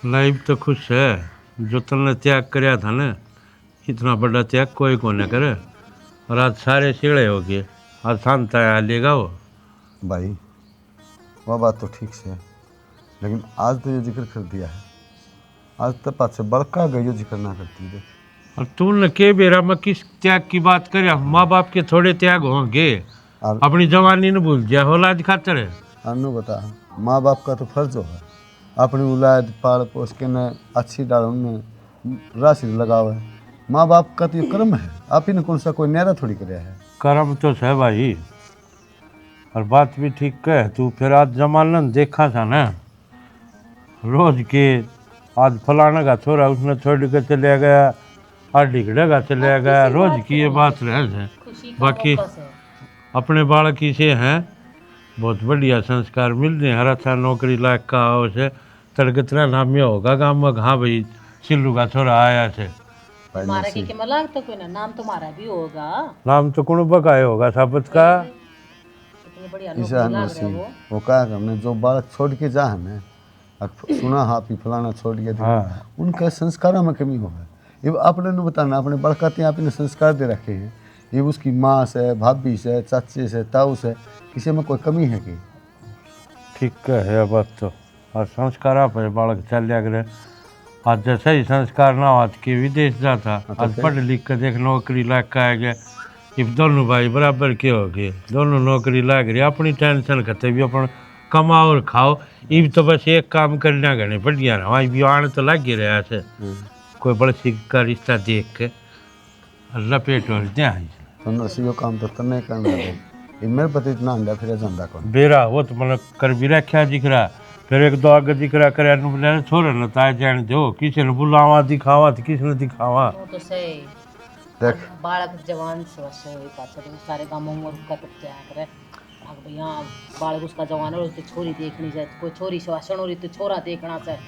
Life तो खुश है। जो तुमने त्याग कराया था ना, इतना बड़ा त्याग कोई को न करे। और आज सारे सिगड़े हो गए। आज शांत आया लेगा वो। भाई वह बात तो ठीक से है, लेकिन आज तो ये जिक्र कर दिया है। आज तक पाछे बड़का गई जो जिक्र ना करती दे। और तूने के बेरा में किस त्याग की बात करे? माँ बाप के थोड़े त्याग होंगे। और अपनी जवानी न भूल जा, औलाद खातर है। अनु बता, माँ बाप का तो फर्ज हो है अपनी औलाद पाल पोस के न अच्छी डाल उनमें राशि लगावे। माँ बाप का तो ये कर्म है, आप ही ने कौन सा कोई न्यारा थोड़ी कराया है। कर्म तो है भाई, और बात भी ठीक कह तू। फिर आज जमाना देखा था ना, रोज के आज फलाना का छोरा उसने छोड़ के चले गया, आज ढिगड़े का चले गया, रोज की ये बात रह है। बाकी अपने बालक की से हैं बहुत बढ़िया संस्कार मिल रहे हैं। हर अच्छा नौकरी लायक का हो से तड़कतरा नाम में होगा गाँव में। हाँ भाई, सिल्लू का छोरा आया से। तुम्हारा के मलाक तो कोई ना, नाम तुम्हारा भी होगा। नाम तो कुण बकाए होगा साबत का। इतनी बढ़िया ईसा नौकरी लाग नसीब रहा है वो कहा कि हमने जो बालक छोड़ के जा है ना, सुना हाँ पी फलाना छोड़ के थे, हाँ। उनका संस्कारों में कमी होगा। ये अपने ने बताना, अपने बड़काते आपने संस्कार दे रखे हैं। ये उसकी माँ से, भाभी से, चाचे से, ताऊ से, किसी में कोई कमी है कि? ठीक है बात तो। और संस्कार आप है बालक चल करे। आज जैसे ही संस्कार ना हो कि विदेश जाता, आज पढ़ लिख कर देख नौकरी लाग का आ गया। ये दोनों भाई बराबर के हो गए, दोनों नौकरी लाग रही। अपनी टेंशन करते भी अपन कमाओ और खाओ। ये तो बस एक काम करना घने बढ़िया ना, वहाँ भी आने तो लग ही रहा से। कोई बड़े सिख का रिश्ता देख के लपेट और ध्यान तो नसीबो काम तो तन्ने करना है। ये मेरे पति इतना अंडा फिर जाता कौन बेरा वो तो मतलब कर भी रखा दिख रहा। फिर एक दो आगे दिख रहा करे छोरे न ताए जान दो, किसी ने बुलावा दिखावा तो किसी ने दिखावा। वो तो सही। देख बालक जवान से वैसे हुई पाछे तो सारे गांवों में उसका तो क्या करे। भाग भैया बालक उसका जवान है, उसकी छोरी देखनी जाए, कोई छोरी शासन हो रही तो छोरा देखना चाहिए।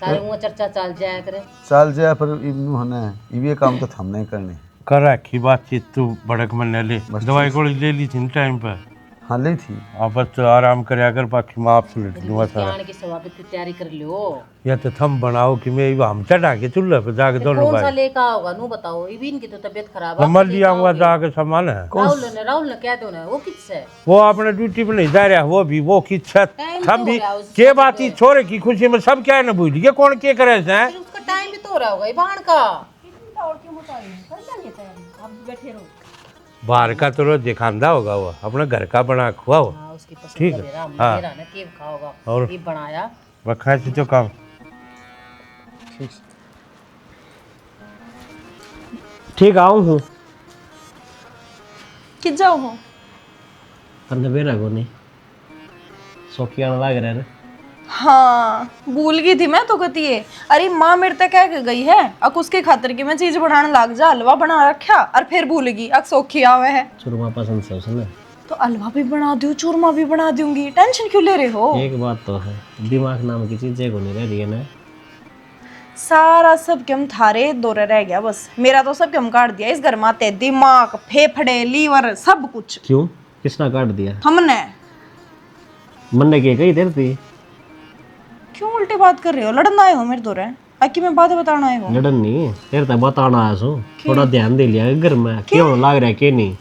सारे मुँह चर्चा चल जाया करे। चल जाए पर इन्नू है ना, ये काम तो हम नहीं करने। कर रखी बातचीत तू भड़क मन ले। दवाई गोली ले ली थी टाइम पर। हाँ ली थी। आप बस तो आराम करे अगर बाकी मैं आपसे लट लूँगा सारा। आने की स्वागत की तैयारी कर लियो। या तो थम बनाओ कि मैं हम चढ़ा के चूल्हे पे जाके दोनों कौन सा भाई लेका होगा नू बताओ। इबिन की तो तबीयत खराब है। मर लिया हुआ जाके सामान है। राहुल ने कह दो ना, वो किससे वो अपने ड्यूटी पे नहीं जा रहा, वो भी वो की छत टाइम हम तो भी हो गया उसका के तो बात ही छोरे की खुशी में सब क्या है ना भूल गए कौन के करे हैं। फिर उसका टाइम भी तो हो रहा होगा इबान का। और क्यों बताइए कर लेंगे तैयारी, आप बैठे रहो। बाहर का तो रोज दिखांदा होगा, वो अपने घर का बना खुआओ। हाँ उसकी पसंद ठीक का है, मेरा हाँ। मेरा ना केव खाओगा और ये बनाया। रखा है जो काम ठीक आऊँ हूँ कि जाओ हो अंदर बेरा को नहीं सौखिया लग रहा है ना। हाँ भूल गई थी मैं तो कहती है। अरे माँ मेरे तक कह के गई है अक उसके खातर की मैं चीज बनाने लग जा, हलवा बना रखा और फिर भूल गई अक सौखी आवे है। चूरमा पसंद से उसने। तो हलवा भी बना दूँ चूरमा भी बना दूंगी, टेंशन क्यों ले रहे हो। एक बात तो है, दिमाग नाम की चीज को नहीं रह रही है ना। सारा सब कम थारे दौरे रह गया बस। मेरा तो सब कम काट दिया इस घर माते, दिमाग फेफड़े लीवर सब कुछ। क्यों किसने काट दिया? हमने। मन ने क्या कही देर थी? क्यों उल्टी बात कर रहे हो, लड़न आए हो मेरे दौरे आकी में बात बताना आए हो। लड़न नहीं तेरे तक बताना आया सो, थोड़ा ध्यान दे लिया घर में क्यों लाग रहा है के नहीं।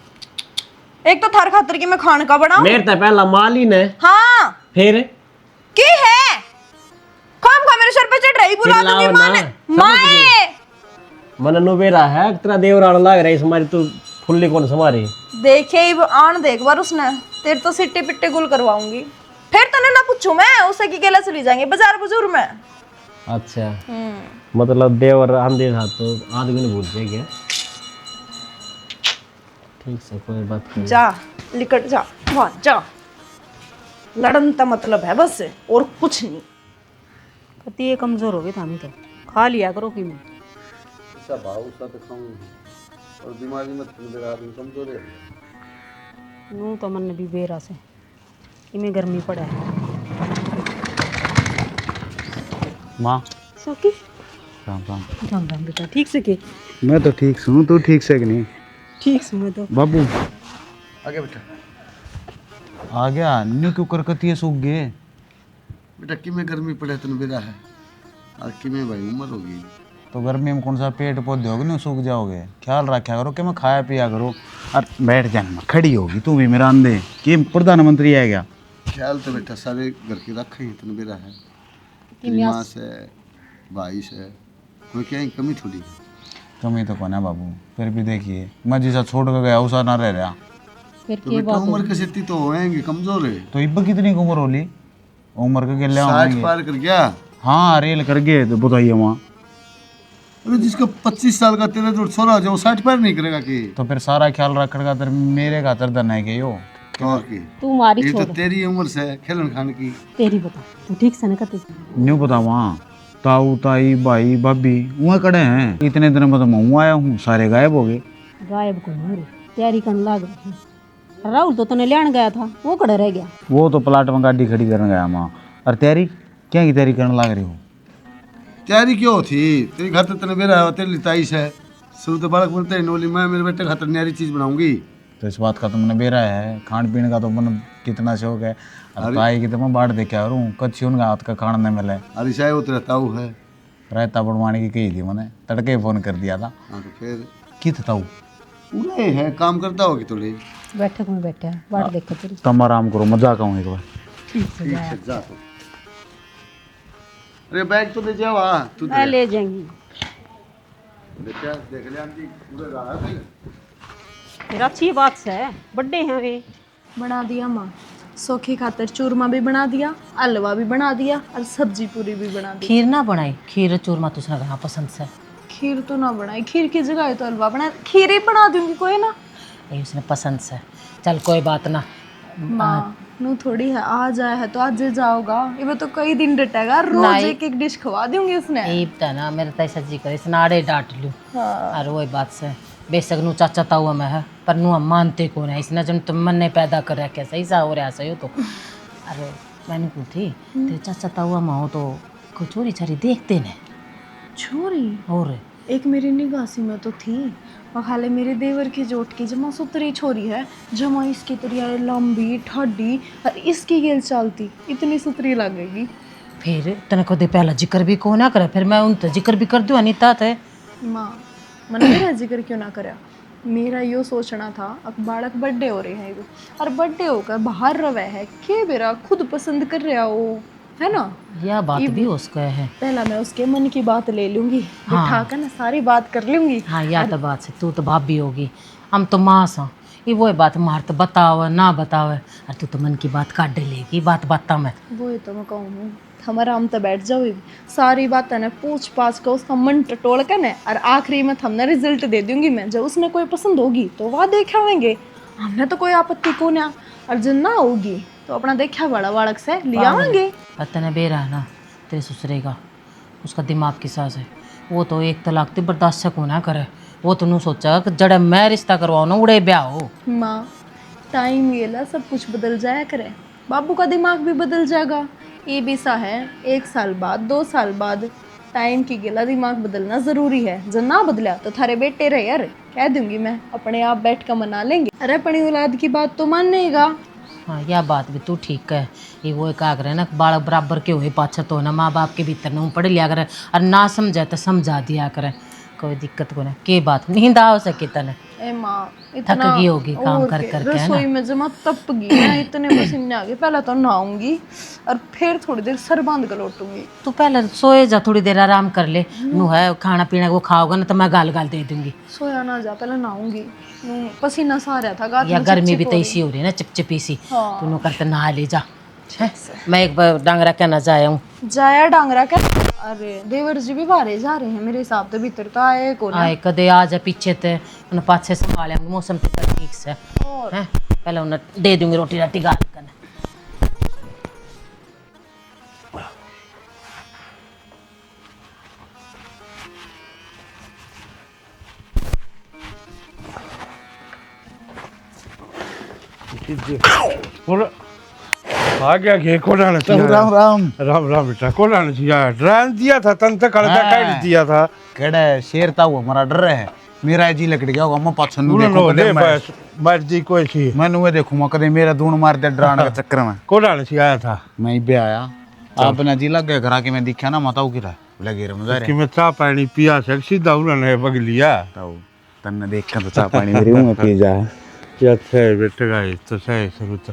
एक तो थार खातर की मैं खाने का बनाऊं। मेरे तक पहला मालिन है। हाँ फिर की है काम का मेरे सर पे चढ़ रही, बुला दूंगी माने माए। मन नु बेरा है तेरा देवरान लाग रहा है इसमारी तू फुल्ली कौन समारी। देखे ही आन देख बार उसने तेरे तो सिट्टे पिट्टे गुल करवाऊंगी। फिर तने ना पूछू मैं उससे की केला चली जाएंगे बाजार बुजुर्ग में। अच्छा मतलब देवर आंधे था तो आदमी ने भूल जाए क्या? ठीक से कोई बात नहीं। जा लिकट जा वहाँ जा, लड़न का मतलब है बस और कुछ नहीं। कति ये कमजोर हो गई था, तो खा लिया करो कि मैं ऐसा भाव सा तो खाऊं और बीमारी मत मेरा आदमी कमजोर है। नू तो मन भी बेरा से इमें गर्मी पड़ा है। माँ सौखी राम राम। राम राम बेटा, ठीक से के? मैं तो ठीक सुनूं, तू ठीक से कि नहीं? ठीक से मैं तो। बाबू आगे बेटा। आ गया न्यू क्यों करकती है सूख गए? बेटा कि में गर्मी पड़े तन बेरा है और किमें भाई उम्र होगी। तो गर्मी में कौन सा पेट पौधे होगे नहीं सूख जाओगे। ख्याल रखा करो कि मैं खाया पिया करो। अरे बैठ जाना, खड़ी होगी तू भी मेरा अंधे कि प्रधानमंत्री है क्या। ख्याल तो बेटा सारे घर के रखे हैं, इतना बेरा है। तेरी माँ से भाई से कोई क्या कमी थोड़ी है। कमी तो कौन है बाबू, फिर भी देखिए मैं जैसा छोड़ कर गया उसा ना रह रहा। फिर तो बेटा उम्र के सिद्धि तो होएंगे, कमजोर है। तो इब्बा कितनी उम्र होली, उम्र के गले 60 पार कर गया। हाँ रेल कर गए तो बताइए वहाँ। अरे जिसका 25 साल का तेरा जो छोरा जो 60 पार नहीं करेगा कि तो फिर सारा ख्याल रखने का मेरे खातर धन है कि यो और की तुम्हारी ये तो तेरी उम्र से खेलन खान की। तेरी बता तू ठीक से न करती। न्यू पता वहाँ ताऊ ताई भाई भाभी वहाँ खड़े हैं। इतने दिन में तो मैं वहाँ आया हूँ, सारे गायब हो गए। गायब को नहीं रे, तैयारी करने लाग रही। राहुल तो तने लेने गया था, वो खड़ा रह गया। वो तो प्लाट में गाड़ी खड़ी करने गया माँ। और तैयारी क्या की तैयारी करने लग रही हो। तैयारी क्यों थी, तेरे खातर तेने मेरा तेरे लिताई से शुरू तो बालक बनते ही नोली मैं मेरे बेटे खातर न्यारी चीज बनाऊंगी। तो इस बात का तो मैंने बेरा है, खान पीने का तो मन कितना शौक है। और ताई की तो मैं बाढ़ देखे आ रहा हूँ, कच्ची उनका हाथ का खाना नहीं मिले। अरे शायद वो तेरा ताऊ है। रायता बनवाने की कही थी मैंने, तड़के फोन कर दिया था। हाँ तो फिर कित ताऊ पूरे है काम करता होगी थोड़ी। बैठक में बैठा है, बाढ़ देखो तेरी। तुम आराम करो, मजाक आऊँ एक बार। ठीक है जा तो। अरे बैग तो ले जाओ। हाँ तू मैं ले जाएंगी। बेटा देख ले आंटी पूरे रहा है। फिर अच्छी बात है, बर्थडे हैं वे। बना दिया माँ, सोखी खातर चूरमा भी बना दिया, हलवा भी बना दिया और सब्जी पूरी भी बना दी। खीर ना बनाई, खीर चूरमा तुझे कहाँ पसंद से। खीर तो ना बनाई, खीर की जगह तो हलवा बना, खीर ही बना दूंगी कोई ना। ये उसने पसंद से। चल कोई बात ना। माँ नू थोड़ी है, आज आया है तो आज जाओगा, ये तो कई दिन डटेगा, रोज नहीं। एक एक डिश खवा दूंगी उसने। ये ना मेरे तैसा जी करे नाड़े डांट लूँ। हाँ। और वही बात से बेशक नू चाचा ताऊ मैं है, पर नू हम मानते कौन है इसने जब तुम मन ने पैदा कर रहा कैसा ही सा हो रहा सही हो तो। अरे मैंने पूछी तेरे चाचा ताऊ मैं हो तो कोई चोरी चारी देखते ने। छोरी और एक मेरी निगासी में तो थी, और खाले मेरे देवर की जोट की जमा सुतरी छोरी है, जमा इसकी तरिया लंबी ठाडी और इसकी गेल चलती इतनी सुतरी लगेगी। फिर तने को दे पहला जिक्र भी को ना करे, फिर मैं उन तो जिक्र भी कर दूँ अनिता थे। माँ मैंने मेरा जिक्र क्यों ना करा, मेरा यो सोचना था अब बालक बर्थडे हो रहे हैं और बर्थडे होकर बाहर रवे है के बेरा खुद पसंद कर रहा हो, है ना। यह बात भी उसका है। पहला मैं उसके मन की बात ले लूंगी, बिठा कर ना सारी बात कर लूंगी। हाँ यह तो बात है, तू तो भाभी होगी, हम तो माँ सा। ये वो बात मार तो बताओ ना बताओ, और तू तो मन की बात काट लेगी बात बात में। वो तो मैं कहूँ हमारा हम तो बैठ जाओ सारी बात ने पूछ पाछ कर उसका मन टटोल कर न, और आखिरी में हमने रिजल्ट दे दूंगी मैं। जब उसने कोई पसंद होगी तो वह देखावेंगे, हमने तो कोई आपत्ति को ना, और जब ना होगी तो अपना देखा बड़ा बालक से ले आवेंगे। पता बेरा है ना तेरे ससुरे का, उसका दिमाग की सास है, वो तो एक तलाक तो बर्दाश्त को ना करे। वो तो नू सोचा कि जड़े मैं रिश्ता करवाओ ना उड़े ब्याह हो। माँ टाइम गेला सब कुछ बदल जाया करे, बाबू का दिमाग भी बदल जाएगा। ये भी सा है 1 साल बाद 2 साल बाद टाइम की गेला दिमाग बदलना ज़रूरी है। जब ना बदला तो थारे बेटे रहे यार, कह दूंगी मैं, अपने आप बैठ कर मना लेंगे। अरे अपनी औलाद की बात तो मानेगा। हाँ यह बात भी तू ठीक है। ये वो एक आग्रह ना बाल बराबर के हुए पाछा तो ना माँ बाप के भीतर ना पढ़ लिया करे, और ना समझे तो समझा दिया करे, कोई दिक्कत को ना। के बात नींद आ सके तने ए माँ थक गई होगी काम कर करके, है रसोई ना। में जमा तप गई ना, इतने पसीने आ गए। पहले तो नहाऊंगी और फिर थोड़ी देर सर बांध कर लौटूंगी। तू पहले सोए जा, थोड़ी देर आराम कर ले। नू है खाना पीना वो खाओगा ना तो मैं गाल गाल दे दूंगी। सोया ना जा, पहले नहाऊंगी। पसीना सा आ रहा था गात या में, गर्मी भी चिपचिप तो हो इसी हो रही है ना, चिपचिपी सी। हाँ। तू करते नहा ले जा। हैं? मैं एक बार डांगरा कहना जाया हूँ। रही। जाया डांगरा क्या। अरे देवर जी भी बाहर जा रहे हैं मेरे हिसाब से, भीतर तो आए को ना। आए कदे आ जा पीछे ते उन्हें पाछे संभाले मौसम तो ठीक से और हैं। पहले उन्हें दे दूंगी रोटी राटी गाल कर। आ गया घे को डाल राम राम राम राम बेटा को डाल ड्रान दिया था तन तक कलता काट दिया था। कड़ा शेर था वो हमारा डर है, मेरा जी लकड़ गया होगा। मैं पाछन नु उन्होंने देखो ले कदे मैं बस मर्जी कोई सी मैं नुए देखूंगा कदे मेरा दून मार दे डरान के चक्कर में। को डाल आया था। मैं भी आया आपने जी लग गया घर आके मैं दिखा ना माताऊ की रहा लगे रमजा कि रे मैं चाह पानी पिया सक सीधा उन्होंने बगलिया ताऊ तन्ने देख कर तो चाह पानी मेरे मुंह में पी जा कि अच्छा है बेटे का तो सही शुरू तो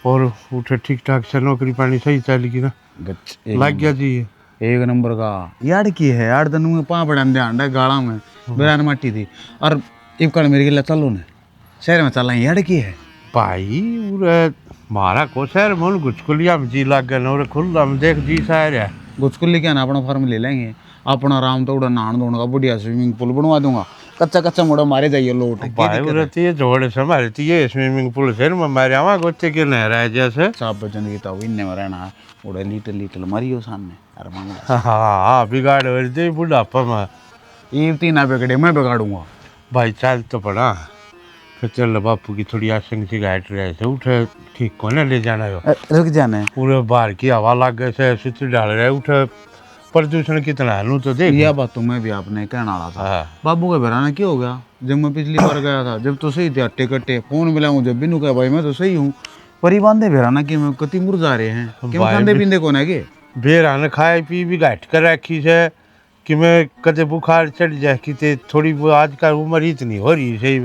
और उठे ठीक ठाक से नौकरी पानी सही चलेगी ना गच लग गया जी एक नंबर का यार की है यार तनु में पा बड़ा ध्यान है गाड़ा में बेरान मट्टी थी और इबकड़ मेरे गिला चलो ने शहर में चला यार की है भाई उरे मारा को शहर मन गुचकुलिया में जी लग गया और खुला में देख जी शहर है गुचकुल्ली क्या ना अपना फार्म ले लेंगे अपना आराम तो उड़ा नहान धोने का बढ़िया स्विमिंग पूल बनवा दूंगा कच्चा कच्चा मोड़ा मारे जाइए लोट भाई उरे तो ये जोड़े से मारे तो ये स्विमिंग पूल से मैं मारे आवा गोते के नहर है जैसे साफ बचन की ताऊ इन्ने में रहना उड़ा लीटर लीटर मरियो सामने अरे मांगला हाँ बिगाड़ हो दे बुढ़ापा में ये तीन आप बिगड़े मैं बिगाड़ूंगा भाई चल तो पड़ा फिर चल बापू की थोड़ी आसन की गाइड रहे से उठे ठीक को ना ले जाना है रुक जाने पूरे बाहर की हवा लग गए से स्विच डाल रहे उठे प्रदूषण कितना है नू तो देख यह बात तो मैं भी आपने कहना वाला था हाँ। बाबू का बेराना क्या हो गया जब मैं पिछली बार गया था जब तो सही थे अट्टे कट्टे फोन मिलाऊं जब बिनू कहा भाई मैं तो सही हूँ पर ये बांधे बेराना कि मैं कति मुरझा रहे हैं कि मैं खांदे पींदे कौन है के बेरा ने खाए पी भी घट कर रखी से कि मैं कदे बुखार चढ़ जाए कि ते थोड़ी वो आजकल उम्र इतनी हो रही है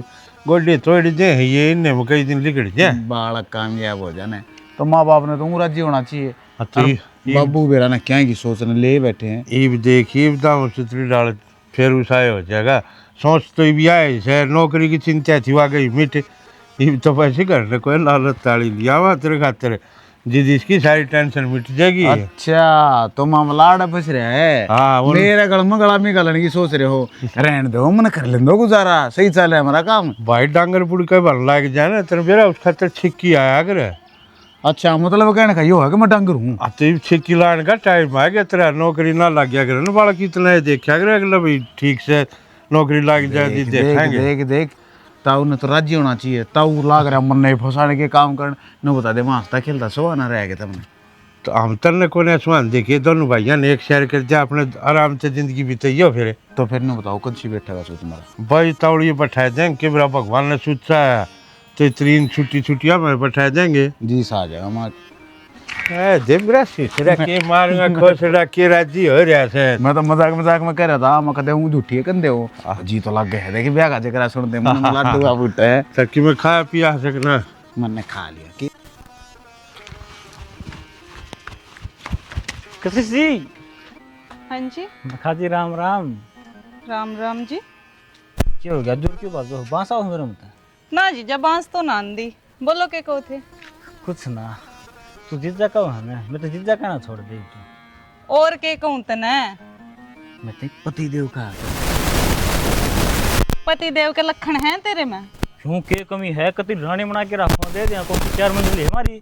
गोडे तोड़ दे ये इनने में कई दिन लिकड़ जाए बालक कामयाब हो जाने तो माँ बाप ने तो राजी होना चाहिए तो बाबू बेराना क्या की सोचने ले बैठे हैं ईब देखिए दाम सुतरी डाल फिर उसाए हो जाएगा सोच तो भी आए शहर नौकरी की चिंता थी आ गई मिट ईब तो पैसे करने कोई लालच ताड़ी लिया हुआ तेरे खातिर जिद इसकी सारी टेंशन मिट जाएगी अच्छा तो मामला फंस रहा है हाँ मेरे गल में गला में गलने की सोच रहे हो रहने दो मन कर ले दो गुजारा सही चल है हमारा काम भाई डांगर पुड़ के बन लग जाए ना तेरे मेरा उस खातर छिक्की आया करे अच्छा मतलब कहने का यो है कि मैं डांगर हूँ अब तो छिक्की लाने का टाइम आ गया तेरा नौकरी ना लग गया करे ना बाला कितना है देखा करे अगला भाई ठीक से नौकरी लग जाए देखेंगे देख देख ताऊ ने तो राज्य होना चाहिए ताऊ लाग रहा मन नहीं फंसाने के काम कर न बता दे मैं हंसता खेलता सो ना रह गया तुमने तो हम तरने को आसमान देखिए दोनों भाइयों ने एक शेयर कर दिया अपने आराम से जिंदगी बीती हो फिर तो फिर न बताओ कौन सी बैठेगा सोच तुम्हारा भाई तावड़ी बैठाए देंगे कि मेरा भगवान ने सोचा है तो तीन छुट्टियां में बैठाए देंगे जी सा आ जाएगा हमारे के मारूंगा खुश रखे राजी हो रहा से मैं तो मजाक में कह रहा था मैं कहते हूँ झूठी है कंधे हो जी तो लग गए देखिए ब्याह का जगह सुन दे मन में लड्डू आ फुट है ताकि मैं खा पिया सकना मैंने खा लिया कि किसी सी हाँ जी खाजी राम राम राम राम जी क्या हो गया दूर क्यों बात हो बांसा हो मेरे मत ना जी जब बांस तो नांदी बोलो के कहो थे कुछ ना तू जिज्जा कहो है ना मैं तो जिज्जा कहना छोड़ दे तू और के कहूँ तने मैं तो पति देव का पति देव के लक्षण हैं तेरे में क्यों के कमी है कति रानी बना के रखो दे दिया को 4 मंजिल है हमारी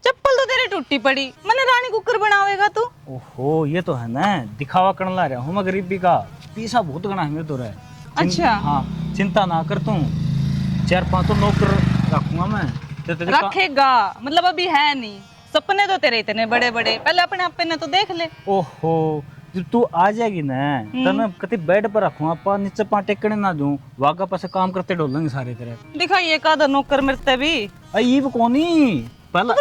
चप्पल तो तेरी टूटी पड़ी मैंने रानी कुकर बनावेगा तू ओहो ये तो है ना दिखावा करने ला रहा हूँ मैं गरीबी का पैसा बहुत गना है मेरे तो रहे अच्छा हाँ चिंता ना कर तू 4-5 तो नौकर रखूंगा मैं रखेगा मतलब अभी है नहीं सपने तो तेरे इतने बड़े बड़े पहले अपने आप पे ने तो देख ले ओहो जब तू आ जाएगी ना तने कति बेड पर रखूंगा पा नीचे पा टेकने ना दूं वागा पास काम करते डोलेंगे सारे तेरे दिखाइए का नौकर मिलते भी अईब कोनी पहला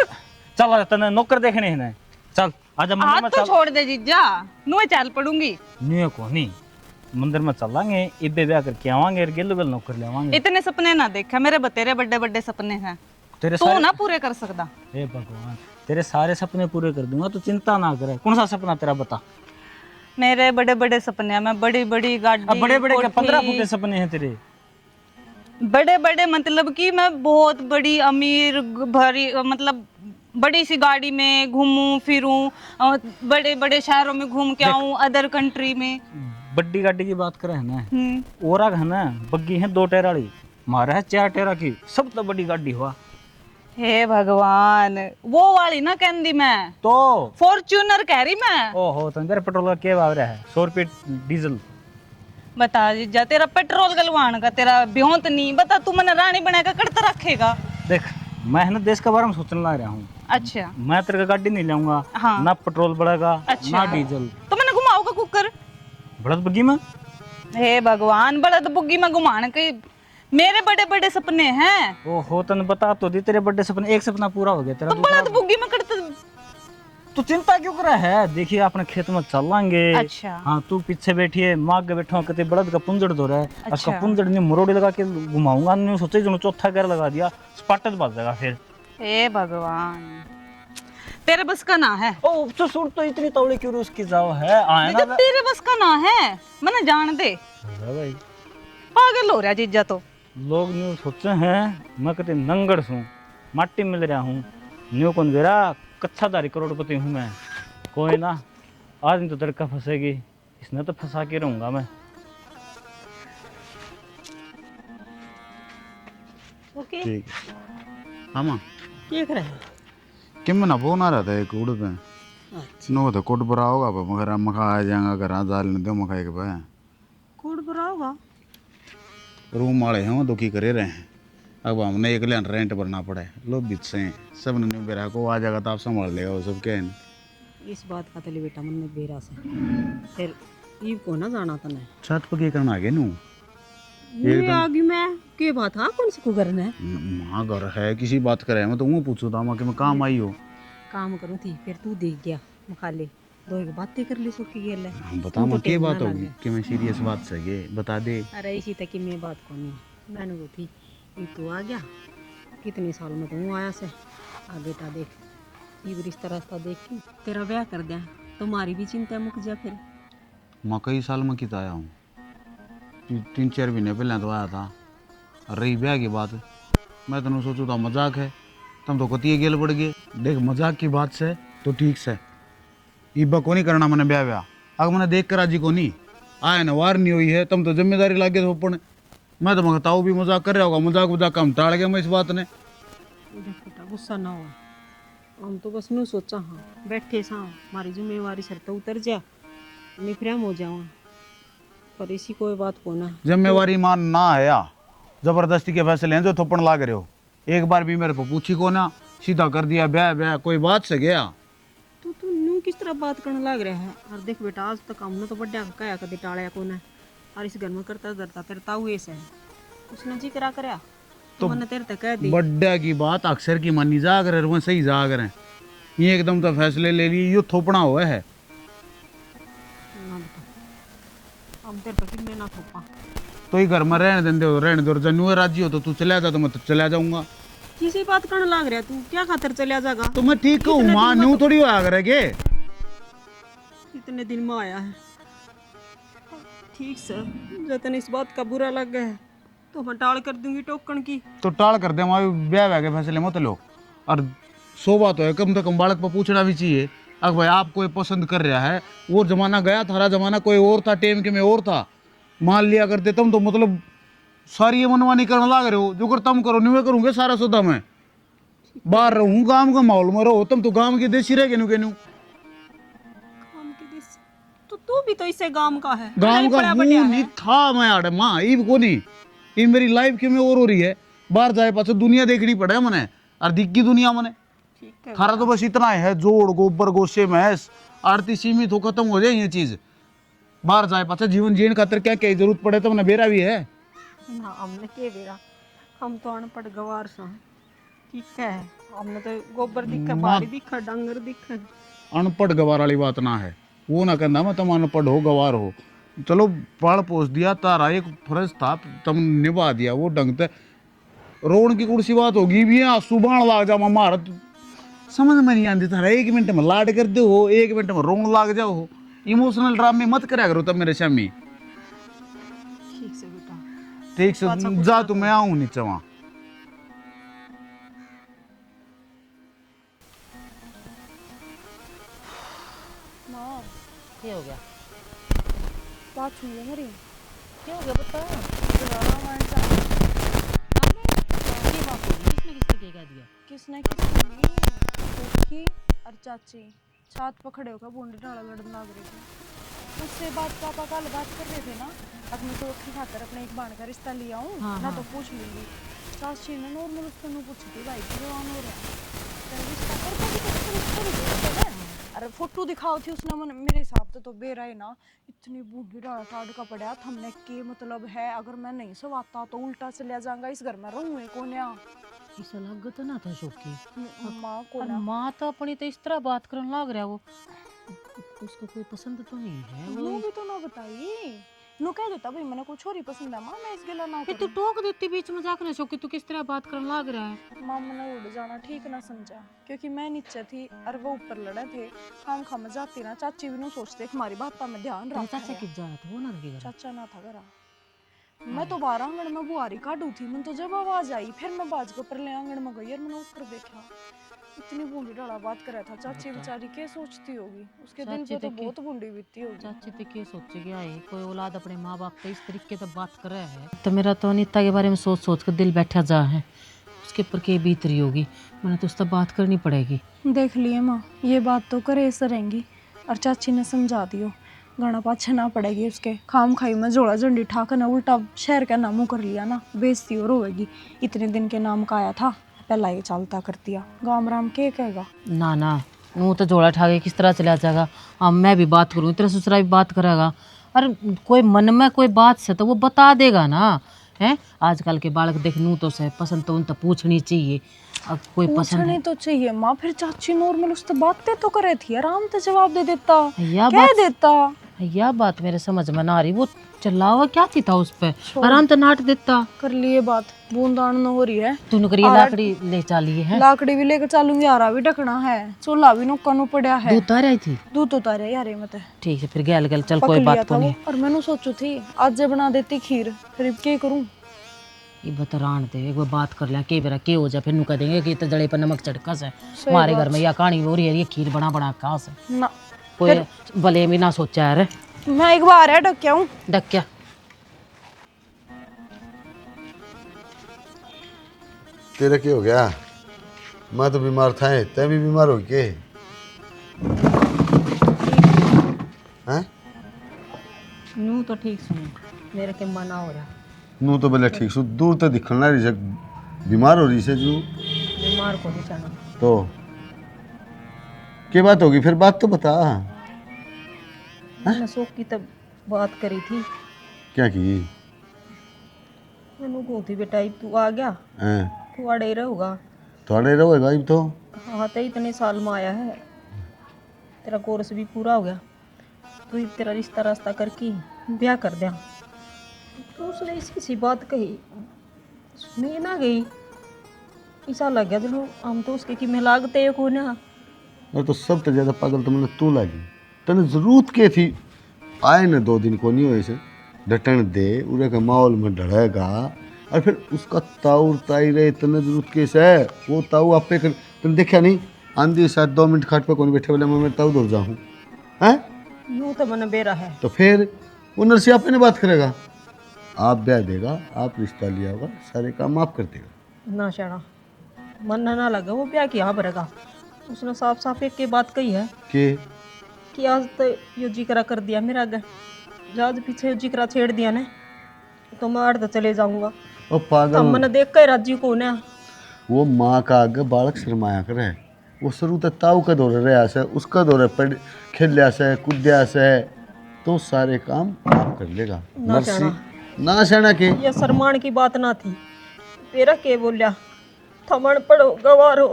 चल आ तने नौकर देखने हैं ना चल आजा मंदिर हाथ में तो चल छोड़ दे जीजा नुए चाल पड़ूंगी न्यू कोनी मंदिर में चलांगे इबे ब्याह करके आवांगे और गेलो गेल नौकर ले आवांगे इतने सपने ना देखा मेरे बतेरे बड़े बड़े सपने हैं तेरे तू ना पूरे कर सकता हे भगवान तेरे सारे सपने पूरे कर दूंगा तो चिंता ना करे कौन सा सपना तेरा बता मेरे बड़े बड़े सपने हैं मैं बड़ी बड़ी गाड़ी अब बड़े बड़े 15 कोठी, फुट के सपने हैं तेरे बड़े बड़े मतलब कि मैं बहुत बड़ी अमीर भरी मतलब बड़ी सी गाड़ी में घूमूं फिरूं बड़े बड़े शहरों में घूम के आऊं अदर कंट्री में बड्डी गाड़ी की बात करे है ना ओरा है ना बग्गी है 2 टायर वाली मारा है 4 टायर की सब तो बड़ी गाड़ी हुआ हे भगवान वो वाली ना कहंदी मैं तो फॉर्च्यूनर कह रही मैं ओहो तो तेरे पेट्रोल का क्या भाव रहा है 100 रुपये डीजल बता जीजा तेरा पेट्रोल गलवान का तेरा ब्योंत नहीं बता तू मैंने रानी बनाकर करता रखेगा देख मैं है ना देश के बारे में सोचने लग रहा हूँ अच्छा मैं तेरे का गाड़ी नहीं लाऊंगा हाँ। ना पेट्रोल बढ़ेगा अच्छा। ना डीजल तो मैंने घुमाऊंगा कुकर बढ़त बग्गी में हे भगवान बड़ा तो बुग्गी में घुमान के मेरे बड़े बड़े सपने हैं ओहो तने बता तो दी तेरे बर्थडे सपने एक सपना पूरा हो गया तेरा तो बड़ा तो बुग्गी में करते तू चिंता क्यों कर रहा है? देखिए अपने खेत में चलेंगे। अच्छा। हाँ तू पीछे बैठी है, माँ के बैठो कते बड़द का पुंजड़ धो रहा है। अच्छा। उसका पुंजड़ ने मुरोड़ी लगा के घुमाऊंगा, ने सोचे जो चौथा गेर लगा दिया, स्पाटत बच जाएगा फिर। ए भगवान, तेरे बस का ना है। ओ तो सुन, तो इतनी तौड़ी क्यों उसकी जाओ है? आए ना तेरे बस का ना है, मैंने जान दे। भाई पागल हो रहा जीजा तो। लोग न्यू सोचे हैं मैं कते नंगड़ हूँ, माटी मिल रहा हूँ, न्यू कौन दे रहा कच्चाधारी करोड़पति हूँ मैं। कोई ना, आज नहीं तो तड़का फंसेगी, इसने तो फंसा के रहूंगा मैं। ओके। ठीक है हाँ माँ क्या कर रहा है? कि मैं ना फोन आ रहा था एक उड़ पे नो तो कोट भरा होगा पर मगर मखा आ जाएगा घर आ जाल ने दो मखाए के पे कोड भरा होगा। रूम वाले हैं वो दुखी करे रहे हैं। अब हमने एक लेन रेंट भरना पड़े, लो बीच से सब ने बेरा को आ जाएगा तो आप संभाल लेगा वो सब। क्या है इस बात का तले बेटा मन में बेरा से फिर ईव को ना जाना तने छत पर क्या करना आगे नू ये आगे मैं के बात हाँ कौन सी को करना है? माँ घर है किसी बात करे मैं तो वो पूछू था माँ कि मैं काम आई हो काम करूँ थी फिर तू देख गया मखाले दो एक बातें कर ली सुखी गेल है। बता माँ क्या बात होगी कि मैं सीरियस बात से ये बता दे। अरे इसी तक की मैं बात को नहीं मैंने वो थी ये तू आ गया कितने साल में तू आया से आ बेटा देख ये रिश्ता रास्ता देख के तेरा ब्याह कर दिया तुम्हारी भी चिंता मुक जा फिर। माँ कई साल में कित आया हूँ, 3-4 महीने पहले तो आया था। रही ब्याह की बात मैं तेन सोचू था मजाक है, तुम तो कतिये गेल पड़ गए। देख मजाक की बात से तो ठीक से इब्बा को नहीं करना मैंने ब्याह ब्याह अगर मैंने देख कर राजी को नहीं आया ना वार नहीं हुई है तुम तो जिम्मेदारी लागे तो अपन मैं तो मगता भी मजाक कर रहा होगा, मजाक वजाक हम टाल गया मैं इस बात ने। देख बेटा गुस्सा ना हो हम तो बस नू सोचा हाँ बैठे सा हमारी जिम्मेवारी सर तो उतर जा मैं फिर हो जाऊँ पर इसी कोई बात को ना जिम्मेवारी मान ना है या जबरदस्ती के फैसले हैं जो थप्पड़ लाग रहे हो। एक बार भी मेरे को पूछी को ना सीधा कर दिया ब्याह ब्याह कोई बात से गया। तो तू नू किस तरह बात करने लग रहा है? और देख बेटा आज तक हमने तो बड्डा कहा कभी टाड़ा को ना और इस घर में करता डरता तेरे ताऊ ऐसे है उसने जी करा करया तो मैंने तेरे तक कह दी बड्डा की बात अक्सर की मानी जा कर वो सही जा कर ये एकदम तो फैसले ले लिए यो थोपना हुआ है। ना बेटा हम तेरे पर कितने ना थोपा तो ही घर में रहने दो जनू राजी हो तो तू चला जा तो मैं तो चला जाऊंगा। किसी बात करने लग रहा तू क्या खातर चलिया जाएगा? तो मैं ठीक हूँ माँ न्यू थोड़ी हुआ करेगे इतने दिन में आया है ठीक सर जतन इस बात का बुरा लग गया है तो मैं टाल कर दूंगी टोकन की। तो टाल कर दे हमारे ब्याह ब्याह के फैसले मत लो और 100 बात हो कम से कम बालक पर पूछना भी चाहिए अगर भाई आप कोई पसंद कर रहा है वो जमाना गया थारा जमाना कोई और था टेम के में और था मान लिया करते तुम तो मतलब सारी ये मनमानी करने लग रहे हो जो कर तुम करो नहीं मैं करूँगे सारा सौदा मैं बाहर रहूँ गाँव का माहौल में रहो तुम तो गाँव की देसी रह गए गांव के देश तो तू भी तो इससे गांव का है गाँव का हूँ नहीं था मैं आड़े माँ ईब को नहीं ये मेरी लाइफ के में और हो रही है बाहर जाए पास दुनिया देखनी पड़े मैंने और दिग्गी दुनिया मैंने ठीक है थारा तो बस इतना है जोड़ गोबर गोशे भैंस आरती सीमित हो खत्म हो जाए ये चीज बाहर जाए पास जीवन जीने खातर क्या क्या जरूरत पड़े तो मैंने बेरा भी है ना हमने के बेरा हम तो अनपढ़ गवार सा ठीक है हमने तो गोबर दिखा बाड़ी दिखा डंगर दिखा अनपढ़ गवार वाली बात ना है वो ना कहना मैं तुम अनपढ़ हो गवार हो चलो पाल पोस दिया तारा एक फर्ज था तुम निभा दिया वो ढंग से रोन की कुर्सी बात होगी भी आंसू बाण लाग जा मारा समझ में नहीं आती थारा 1 मिनट में लाड कर दो 1 मिनट में रोन लाग जाओ इमोशनल ड्रामे मत करा करो तब मेरे शामी ठीक से बेटा ठीक से जा तू मैं आऊँ नीचे वहाँ क्या हो गया बात सुन ले मेरी क्या हो गया बता ये बात होगी किसने कह दिया किसने किसकी और चाची छात पर खड़े होकर बूंदी डाला लड़ने लग रही थी उससे पापा कल बात कर रहे थे ना अब मैं तो उसकी खातर अपने एक बाण का रिश्ता लिया हूँ ना तो पूछ लूंगी चाची ने नॉर्मल उसको पूछी थी भाई जवान हो रहा है रिश्ता कर अरे फोटो दिखाओ थी उसने मेरे हिसाब से तो बेरा है ना इतनी बूढ़ी डाला टाड़ का पड़ा हमने के मतलब है अगर मैं नहीं सवाता तो उल्टा चलिया जाऊंगा इस घर में रहूँ कौन ऐसा लग तो ना था शोकी। माँ को और ना माँ तो अपनी तो इस तरह बात करने लग रहा वो, उसको कोई पसंद तो नहीं है नो वो। भी तो ना बताइए, नो कह देता भाई मैंने कुछ और ही पसंद है माँ, मैं इस गिला ना फिर तू करूँ। टोक देती बीच में जाकर शोकी, तू किस तरह बात करने लग रहा है। माँ मैंने उड़ जाना ठीक ना समझा, क्योंकि मैं नीचे थी और वो ऊपर लड़े थे। खाम खाम जाती ना, चाची भी नो सोचते हमारी बात में ध्यान तेरे रखा चाचा है। किस जा रहा था वो ना लगी चाचा ना था घरा, मैं तो बाहर आंगन में बुआरी काटू थी। मैं तो जब आवाज आई फिर मैं बाज के ऊपर ले आंगन में गई और मैंने ऊपर देखा, इतनी बूढ़ी डाला बात कर रहा था। चाची बेचारी क्या सोचती होगी, उसके दिल चाची पे तो देखी। बहुत बूढ़ी बीतती होगी। चाची तो क्या सोचेगी, आई कोई औलाद अपने माँ बाप से इस तरीके से बात कर रहा है तो मेरा तो अनीता के बारे में सोच सोच कर दिल बैठा जा है, उसके ऊपर क्या बीत रही होगी। मैंने तो उससे बात करनी पड़ेगी। देख लिए माँ, ये बात तो करे ऐसे रहेंगी और चाची ने समझा दियो, गाना पाछे ना पड़ेगी उसके। खाम खाई में जोड़ा झंडी ठाकर ना उल्टा शहर का नामों कर लिया ना, बेइज्जती और होगी। इतने दिन के नाम का आया था, पहला ये चालता कर दिया, गाम राम के कहेगा। ना ना, वो तो जोड़ा ठा के किस तरह चला जाएगा। हाँ मैं भी बात करूँ, तेरा ससुरा भी बात करेगा। अरे कोई मन में कोई बात से तो वो बता देगा ना। हैं आजकल के बालक देख नू तो से पसंद तो उन तो पूछनी चाहिए। अब कोई पसंद पूछनी है तो चाहिए माँ, फिर चाची नॉर्मल उससे बातें तो करे थी, आराम से जवाब दे देता, या कह बात देता। यह बात मेरे समझ में ना आ रही। वो चिल्लावा क्या थी था उस पे, आराम से नाट देता। कर लिए बात, बूंदान न हो रही है। तूने करी लाकड़ी ले चाली है। लाकड़ी भी लेकर चलूंगी, आरा भी ढकना है, चूल्हा भी नुक्का नु पड़ा है। दूध तार आई थी। दूध उतारे यार मत ठीक है फिर गैल गैल चल पक कोई लिया बात था को वो। नहीं। और मैंने सोचू थी आज बना देती खीर, फिर क्या करूं। ये बतरान दे एक बार बात कर लिया के बेरा के हो जाए, फिर नु कह देंगे कि तो जड़े पर नमक चढ़का से सही हमारे बात घर में या कहानी हो रही है, ये खीर बना बना कहाँ से ना। कोई भले भी ना सोचा यार। मैं एक बार है ढक्या हूँ। डक क्या तेरा क्या हो गया? मैं तो बीमार था, तै भी बीमार हो के? हैं? नू तो ठीक सुन, मेरे के मना हो रहा। नू तो बोले ठीक सु, दूर तो दिखन ना रही, बीमार हो रही से जू बीमार को नहीं जाना तो क्या बात होगी? फिर बात तो बता। मैंने शोक की तब बात करी थी। क्या की? मैंने कही थी बेटा तू आ गया हैं? तू अड़े ही रहोगा। थोड़े रहोगा अब तो। हाँ तो इतने साल में आया है, तेरा कोर्स भी पूरा हो गया, तो ही तेरा रिश्ता रास्ता करके ब्याह कर दिया। तो उसने इसी सी बात कही, सुनी ना गई। ऐसा लग गया चलो हम तो उसके कि मैं लागते को ना। और तो सब तो ज़्यादा पागल तो मैंने तू लगी, तने जरूरत के थी आए न 2 दिन को नहीं हो ऐसे डटन दे उरे के माहौल में डरेगा और फिर उसका ताऊ ताई रहे, तने जरूरत कैसे है वो ताऊ आपे कर। तुम देखा नहीं आंधी शायद 2 मिनट खाट पे कौन बैठे बोले मैं ताऊ दौड़ जाऊँ हैं? यूँ तो मन बेरा है। तो फिर वो नरसी आपे ने बात करेगा, आप ब्याह देगा, आप रिश्ता लिया होगा, सारे काम आप कर देगा। ना शाना मन ना लगा वो ब्याह किया भरेगा। उसने साफ साफ एक के बात कही है कि आज तो यो जिक्र कर दिया मेरा आगे, जहाज पीछे यो जिक्र छेड़ दिया ने तो मैं अर्ध चले जाऊंगा। ओ पागल, तब मैंने देख कर राजी को ने वो माँ का आगे बालक शर्माया करे, वो शुरू तक ताऊ का दौरे रहा से, उसका दौरे पढ़ खेलिया से कूदिया से, तो सारे काम आप कर लेगा। नरसी ना सेना के ये शरमान की बात ना थी। तेरा के बोलिया थमन पड़ो गवारो,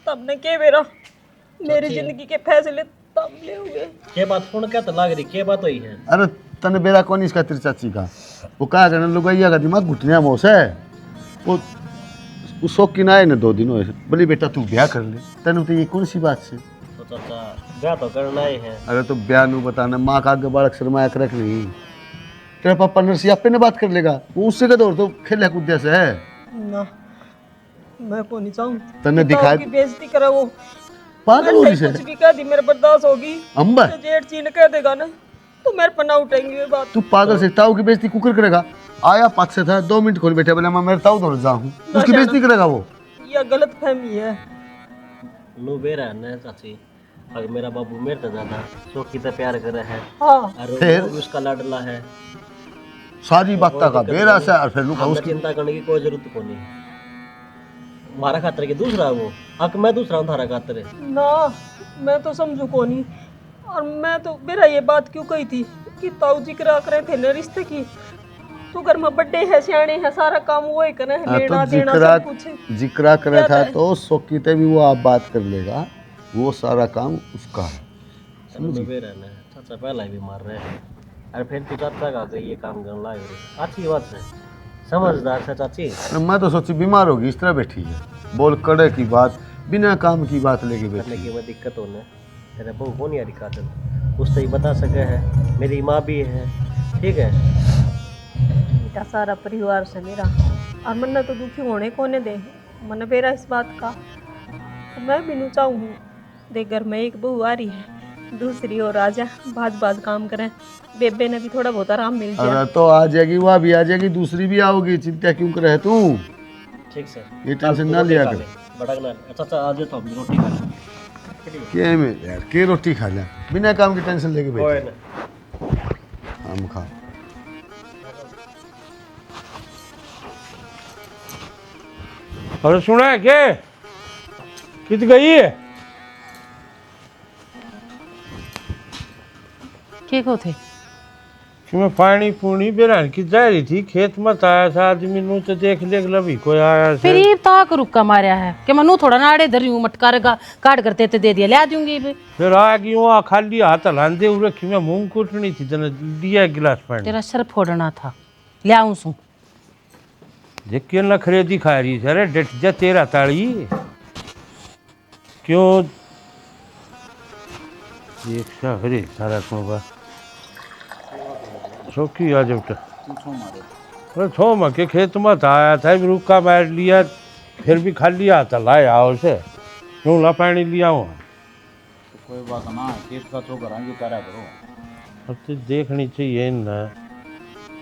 तब ने के बेरा मेरी जिंदगी के फैसले तब ले हुए। के बात फोन क्या तो लाग रही, के बात हुई है? अरे तने बेरा कौन इसका तेरी चाची का, वो कहा करने लुगाइया का दिमाग घुटनिया मोस है। वो शौक की ना है न 2 दिन हुए, बोली बेटा तू ब्याह कर ले, तेन तो ये कौन सी बात से? तो चाचा ब्याह तो करना ही है। अरे तो ब्याह नू बताना, माँ का आगे बालक शर्माया कर रख नहीं, तेरा पापा नरसी आपे ने बात कर लेगा, वो उससे का दौर तो खेलिया कूदिया से है ना मैं को नहीं चाहूँ तने दिखाई की बेइज्जती करा वो पागल हो रही से कुछ भी कह दी मेरे बर्दाश्त होगी। अंबर तो जेठ चीन कह देगा ना तो मेरे पर ना उठेंगी ये बात। तू पागल से ताऊ की बेइज्जती कुकर करेगा? आया पाक से था 2 मिनट खोल बैठे बोले मैं मेरे ताऊ दौड़ जाऊँ, उसकी बेइज्जती करेगा वो? यह गलत फहमी है। नो बेरा है चाची, अगर मेरा बाबू मेरे तो ज्यादा शोकी तो प्यार करे है हाँ और फिर? वो भी उसका लाडला है। सारी बात का बेरा से और फिर लुका हमें उसकी चिंता करने की कोई जरूरत को नहीं। हमारा खातर की दूसरा वो हक, मैं दूसरा हूँ थारा खातर। ना मैं तो समझू को नहीं, और मैं तो मेरा ये बात क्यों कही थी कि ताऊ जी करा करे थे न रिश्ते की, तू घर में बड्डे है सियाने है सारा काम वो ही करे है, लेना तो देना सब कुछ है। जिक्रा करे था तो सोकीते भी वो आप बात कर लेगा, वो सारा काम उसका है। समझ में रहना है चाचा पहला ही बीमार रहे अरे फिर तू चाचा का के ये काम करने लायक रहे अच्छी बात है समझदार से चाची। अरे मैं तो सोची बीमार होगी इस तरह बैठी है, बोल कड़े की बात बिना काम की बात लेके बैठी करने की में दिक्कत होने तेरे बहू कौन यारी काटल उससे ही बता सके है मेरी माँ भी है ठीक है बेटा सारा परिवार से मेरा और मन तो दुखी होने कोने दे मन बेरा इस बात का तो मैं भी नहीं चाहूँ देख घर में एक बहू आ रही है दूसरी और राजा बाज काम करें बेबे ने भी थोड़ा बहुत आराम मिल जाए। अरे तो आ जाएगी, वह भी आ जाएगी, दूसरी भी आओगी, चिंता क्यों करे तू? ठीक सर ये टेंशन ना लिया कर। भड़कना चाचा आज तो हम रोटी खा लें के में यार के रोटी खा ले बिना काम की टेंशन लेके बैठ हम खा। अरे सुना है क्या कित गई है के को थे कि मैं पानी पूनी बेरान की जा रही थी खेत मत आया था आदमी नू तो देख ले लभी कोई आया फिर ये ताक रुका मारा है कि मैं थोड़ा नाड़े धरी हूँ मटका काट करते दे दिया ले दूंगी फिर आ गई वहाँ खाली हाथ हलांदे हुए रखी मैं मुंह कूटनी थी तना लिया गिलास पानी तेरा सर फोड़ना था ले आऊं सू जे न खरीदी खा रही है अरे डट जा तेरा ताड़ी क्यों एक सा हरे सारा को सौखी आ जाओ अरे छो मैं के खेत में था आया था रुका मार लिया फिर भी खाली आता लाया उसे क्यों ला पानी लिया हुआ तो कोई बात ना खेत का चो कराएंगे करा करो अब तो देखनी चाहिए ना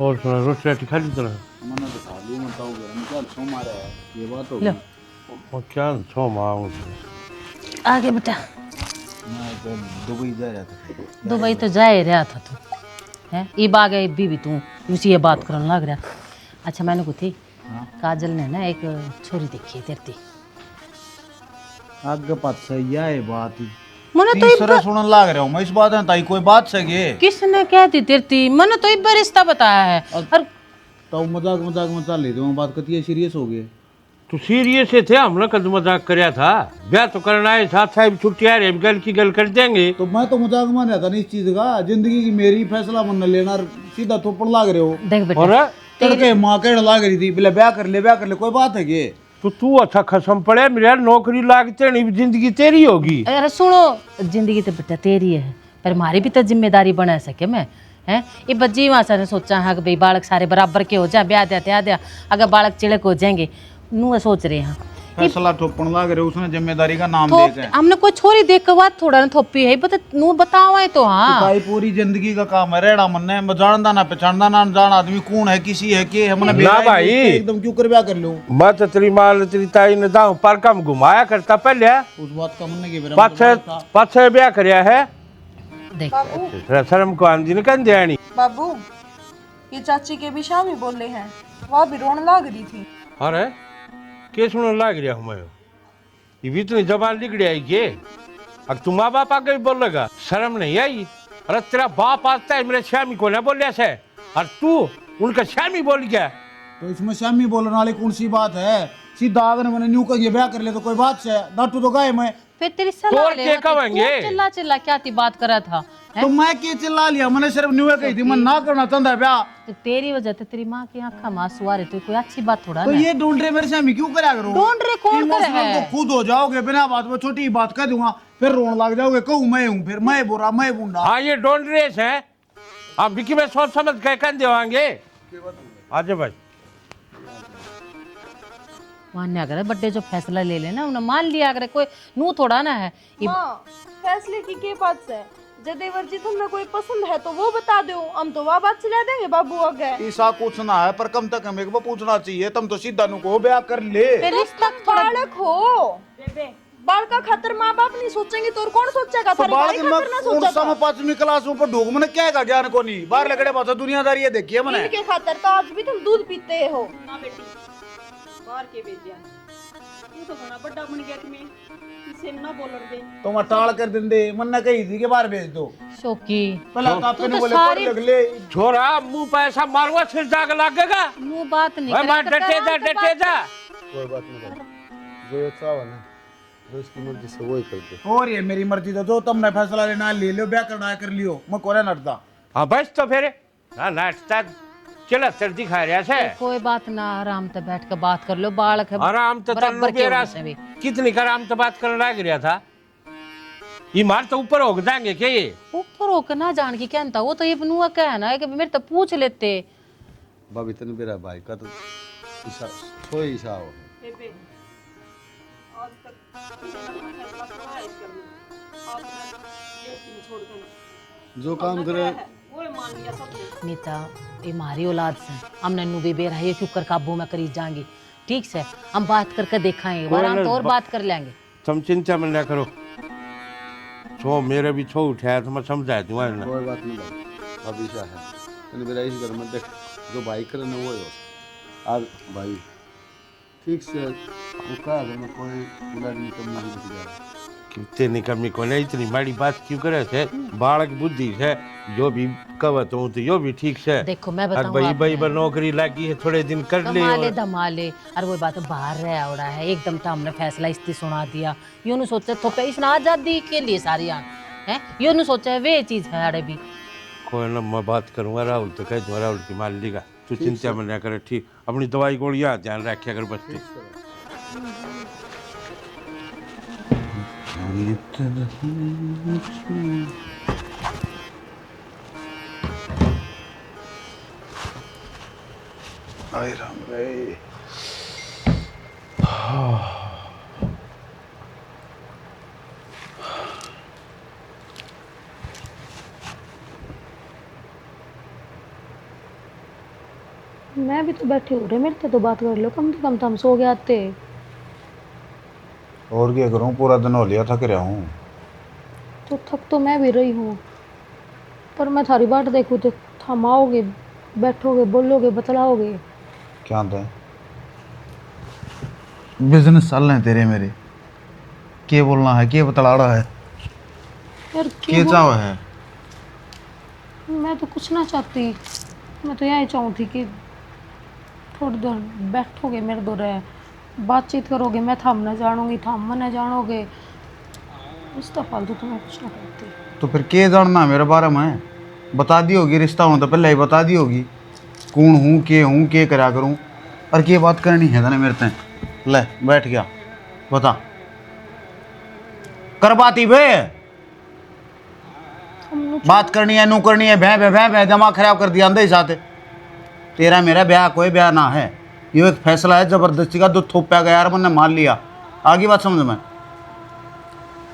और सुना रोटी राटी खा ली तरह मैंने तो खा ली बताओ घर में क्या सो मारा है ये बात हो लो वो क्या छो माँ आगे बेटा मैं तो दुबई जा रहा था दुबई तो जा ही रहा था तू है ये बाग है भी तू उसी ये बात करने लग रहा। अच्छा मैंने को थी काजल ने ना एक छोरी देखी है तेरती आगे पास सही है बात मने तो तीसरा सुनने लग रहा हूँ मैं इस बात में ताई कोई बात सके किसने क्या थी तेरती मैंने तो एक बार रिश्ता बताया है और तो मजाक मजाक में चल रही थी बात करती है सीरियस हो गए तो सीरियस थे हमने कद मजाक कराया था ब्याह तो करना है साथ साहब छुट्टी आ रही गल की गल कर देंगे तो मैं तो मजाक मान रहा था नहीं इस चीज का जिंदगी की मेरी फैसला मन लेना सीधा थोपड़ लाग रहे हो देख बेटा और तड़के माँ कह लाग रही थी बोले ब्याह कर ले कोई बात है के तो तू अच्छा खसम पड़े मेरे नौकरी लागते नहीं जिंदगी तेरी होगी अरे सुनो जिंदगी तो बेटा तेरी है पर हमारी भी तो जिम्मेदारी बना सके मैं है ये बच्ची वहाँ से सोचा है कि भाई बालक सारे बराबर के हो जाए ब्याह दिया अगर बालक चिड़क हो जाएंगे नू सोच रहे हैं फैसला ठोपण लाग रहे उसने जिम्मेदारी का नाम थोप देके हमने कोई छोरी देख के बात थोड़ा ना थोपी है बता नू बताओ है तो हाँ भाई पूरी जिंदगी का काम है रेड़ा मनने में जानदा ना पहचानदा ना जान आदमी कौन है किसी है के हमने ना भाई एकदम क्यों कर ब्याह कर लूं मैं तो तेरी माल तेरी ताई ने दाऊ पर कम घुमाया करता पहले उस बात का मन के पाछे ब्याह करया है देख शर्म को आंदी ने कन दियानी बाबू ये चाची के भी शामी बोले हैं वह भी रोने लग रही थी। अरे के सुन लाग रहा हूँ मैं ये भी तो जबान लिख रही के अब तुम माँ बाप आगे भी बोलेगा शर्म नहीं आई अरे तेरा बाप आता है मेरे श्यामी को ना बोलिया से और तू उनका श्यामी बोल गया तो इसमें शामी बोलने वाली कौन सी बात है सीधा अगर मैंने न्यू का ये ब्याह कर ले तो कोई बात से दाटू तो गए मैं फिर तेरी सलाह तोड़ ले के कहेंगे चिल्ला चिल्ला क्या थी बात करा था तो मैं के चिल्ला लिया मैंने सिर्फ न्यू कही थी मैं ना करना चाहता ब्याह तो तेरी वजह से तेरी माँ की आंखों में आंसू आ रहे तो कोई अच्छी बात थोड़ा तो ना ये ढूंढ रहे मेरे से क्यों करा करो ढूंढ रहे कौन करे इमोशनल तो खुद हो जाओगे बिना बात में छोटी बात कह दूंगा फिर रोने लग जाओगे कहूँ मैं हूँ फिर मैं बुरा मैं बूंदा हाँ ये डोंट रेस है आप विकी में सोच समझ के कर देवांगे आज भाई मान्य करे बड्डे जो फैसला ले लेना उन्हें मान लिया करे कोई नू थोड़ा ना है हाँ फैसले की के बात से जदेवर जी तुम्हें कोई पसंद है तो वो बता दो हम तो वह बात चला देंगे बाबू आगे ऐसा पूछना है पर कम तक हमें को पूछना चाहिए तुम तो सीधा नु को ब्याह कर ले रिश्ता थोड़ा बालक हो बाल का खातर माँ बाप नहीं सोचेंगे तो और कौन सोचेगा तो बालक में कौन सा में 5वीं क्लास में पढ़ूंगा मैंने क्या है ज्ञान को नहीं बाहर लगड़े पासा दुनियादारी है देखिए मैंने इनके खातर तो आज भी तुम दूध पीते हो ना बेटी बाहर के भेजिया तू तो बड़ा बड़ा बन गया कि मैं इसे ना बोलर दे तो मैं टाल कर देंदे मन ने कही थी के बाहर भेज दो शोकी पहले तो आपने तो बोले सारी- पढ़ लगले छोरा मुंह पे ऐसा मारूंगा सिर जाग लागेगा। मुंह बात नहीं मैं करेगा, डटे जा तो डटे जा। कोई बात नहीं भाई, जो अच्छा हो ना जो इसकी मर्जी से वही कर दे। और ये मेरी मर्जी तो जो तुमने फैसला लेना है ले लो, ब्याह करना है कर लियो, मैं कोरे नटदा। हाँ बस तो फिर ना नाश्ता चला सर्दी खा रहा से कोई बात ना, आराम से बैठ के बात कर लो, बालक है आराम तो बराबर तन्नू के बेरा होने से भी। कितनी कर आराम तो बात करने लग रहा था। ये मार तो ऊपर हो जाएंगे क्या ये? ऊपर होकर ना जान की कहता, वो तो ये बनुआ कहना है कि मेरे तो पूछ लेते। भाभी तने मेरा भाई का तो ईशा सोई ईशा हो। बेबे आज तक किसी ने अपना फैसला सुना है इस घर में। आपने ये क्यों छोड़ कर जो काम करे वो मान लिया सबने। नीता ये हमारी औलाद से हम नन्नू बेबे रहे क्यों कर काबू में करी जाएंगे। ठीक से हम बात करके देखाएंगे, कोई आराम ना, तो और बात कर लेंगे। तुम चिंता में ना करो। छो मेरे भी छो उठाया तो मैं समझा दूंगा ना। कोई बात नहीं भाई, भाभी ईशा है तने मेरा इस घर में देख जो भाई करे ना वो है आज भाई ठीक से वो कहा अगर मैं कोई बुला नहीं कमी नहीं दिख जाए। इतनी कमी को नहीं, इतनी माड़ी बात क्यों करे से? बालक बुद्धि से जो भी कवत हूँ तो यो भी ठीक से। देखो मैं और बताऊँ भाई भाई पर नौकरी लगी है, थोड़े दिन कर ले। धमाले और- धमाले और वो बात बाहर रह उड़ा है एकदम तो हमने फैसला इससे सुना दिया। यूं नु सोचा तो पे इसने आजादी के लिए सारी आन है, यूं नु सोचा वे चीज है अरे भी। कोई ना मैं बात करूंगा, राहुल तो कह दूंगा राहुल की मान लेगा। तू चिंता में ना करे, ठीक अपनी दवाई गोलियां ध्यान रखे अगर बचते। हाय राम रे मैं भी तो बैठी हूँ रे, मेरे से तो बात कर लो कम से कम। तो हम सो गए आते। और क्या करूं, पूरा दिन हो लिया थक रहा हूं। तो थक तो मैं भी रही हूँ, पर मैं थारी बाट देखूँ तो थम आओगे, बैठोगे, बोलोगे, बतलाओगे। क्या था बिजनेस चल रहे हैं तेरे मेरे, के बोलना है, के बतला रहा है, यार के चाहो है। मैं तो कुछ ना चाहती, मैं तो यही चाहूँ थी कि थोड़ी देर बैठोगे मेरे दो रहे, बातचीत करोगे, मैं थम न जानूंगी, थम न जानोगे। रिश्ता फालतू तो मैं कुछ ना करती। तो फिर के जानना मेरे बारे में, बता दी होगी, रिश्ता हो तो पहले ही बता दी होगी कौन हूँ, के करा करूँ, और के बात करनी है ना मेरे से। ले बैठ गया, बता कर बाती बे, बात करनी है, नू करनी है, भै दिमाग खराब कर दिया अंदर साथ। तेरा मेरा ब्याह कोई ब्याह ना है, ये एक फैसला है जबरदस्ती का, जो थोपा गया यार मैंने मान लिया। आगे बात समझ में।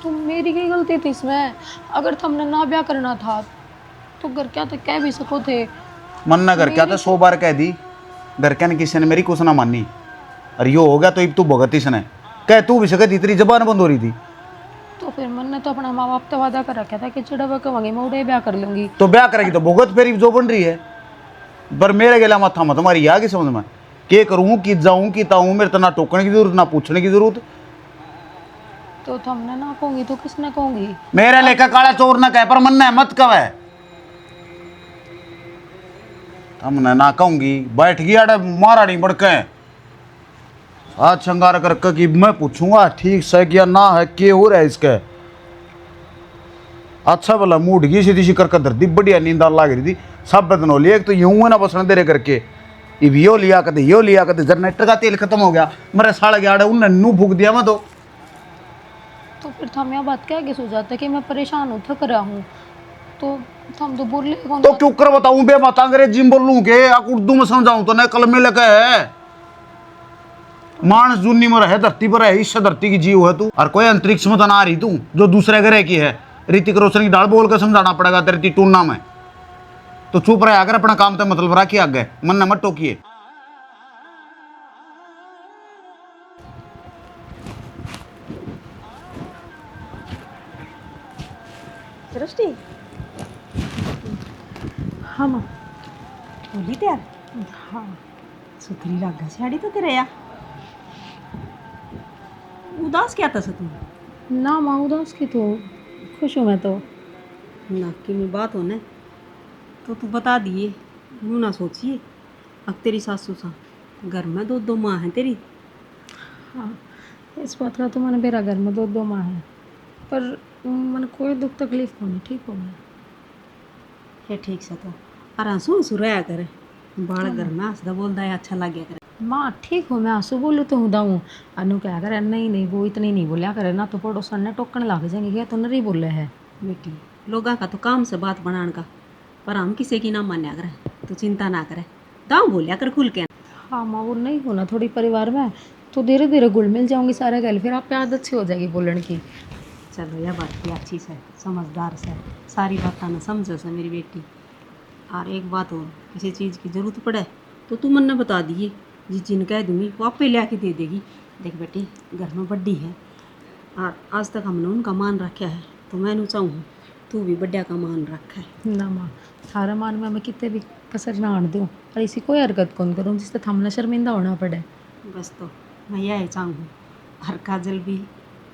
तो मेरी क्या गलती थी इसमें? अगर तुमने ना ब्याह करना था तो घर क्या तो कह भी सको थे। मन ना घर क्या था, 100 बार कह दी, घर क्या किसी ने मेरी कुछ ना मानी, और यो हो गया तो अब तू भगत इसने कह, तू भी सकती, तेरी जबान बंद हो रही थी। तो फिर मन ने तो अपना माँ बाप तो वादा कर रखा था कि चिड़वा कमांगी मैं उड़े ब्याह कर लूंगी। तो ब्याह करेगी तो भुगत फेरी जो बन रही है, पर मेरे गेला माथा मत तुम्हारी आगे समझ में, के करूँ कि जाऊँ कि ताऊँ, मेरे तो ना टोकने की जरूरत ना पूछने की जरूरत। तो तुमने ना कहूंगी तो किसने कहूंगी? मेरा लेखा काला चोर ना कह, पर मन ने मत कहे, हमने ना कहूंगी। बैठ गया मारा नहीं बड़के आज शंगार करके कि मैं पूछूंगा ठीक से क्या ना है, के हो रहा है इसके। अच्छा भला मूड गई सीधी सी करके धरती, बढ़िया नींद लाग रही थी, सब बदन हो लिया। एक तो यूं है ना बसने तेरे करके, इब यो लिया कदे जनरेटर का तेल खत्म हो गया, मेरे साड़ गया उनने नू फूक दिया मैं। तो फिर थम यह बात क्या सुझाता कि मैं परेशान हूँ, थक रहा हूँ, तो थम तो बोल ले तो क्यों कर बताऊं बे, मत अंग्रेजी में बोलूं के उर्दू में समझाऊं तो न कलम में लगे है। मानस जुन्नी में रहे, धरती पर है, इस धरती की जीव है तू, और कोई अंतरिक्ष में तो ना आ रही तू जो दूसरे ग्रह की है। ऋतिक रोशन की डाल बोल कर समझाना पड़ेगा तेरी टूना में, तो चुप रहे अगर अपना काम तो मतलब रखिए, आगे मन न मत टोकिए। सृष्टि हाँ माँ। बोली तैयार, हाँ सुथरी लग साड़ी तो तेरे या उदास क्या था तुम? ना माँ उदास की तो खुश हूँ मैं तो। ना कि में बात हो न तो तू बता दिए, यूँ ना सोचिए। अब तेरी सासू सा घर में दो दो माँ हैं तेरी। हाँ इस बात का तो मैंने मेरा घर में दो माँ है, पर मैंने कोई दुख तकलीफ को नहीं, ठीक हो गया। है ठीक से तो और हंसू हंसू रहा करे, बाल घर में हंसदा बोलता है अच्छा लग गया करे। माँ ठीक हो, मैं आंसू बोलूँ तो हूँ दाऊँ अनु क्या करे, नहीं नहीं वो इतनी नहीं बोलिया करे ना, तो पड़ोसन ने टोकने लग जाएंगे क्या तो नहीं बोले है। बेटी लोगा का तो काम से बात बनाने का, पर हम किसी की ना मान्या करे, तो चिंता ना करे, दाऊ बोलिया कर खुल के। हाँ माँ वो नहीं होना थोड़ी परिवार में, तो धीरे धीरे घुल मिल जाऊंगी सारे गल, फिर आप पे आदत सी हो जाएगी बोलने की। चलो यह बात भी अच्छी से, समझदार से, सारी बात ना समझे से मेरी बेटी। और एक बात और, किसी चीज़ की ज़रूरत पड़े तो तू मन ने बता दिए, जिस जिन कह दूँगी वो आपे ले आके दे देगी। देख बेटी घर में बड्डी है और आज तक हमने उनका मान रखा है, तो मैं चाहूँ तू भी बड्डा का मान रखा है ना माँ थारा मान में मैं कितने भी कसर ना आन दूँ और इसी कोई हरकत कौन करूँ जिससे थमना शर्मिंदा होना पड़े। बस तो मैं यह चाहूँ। हर काजल भी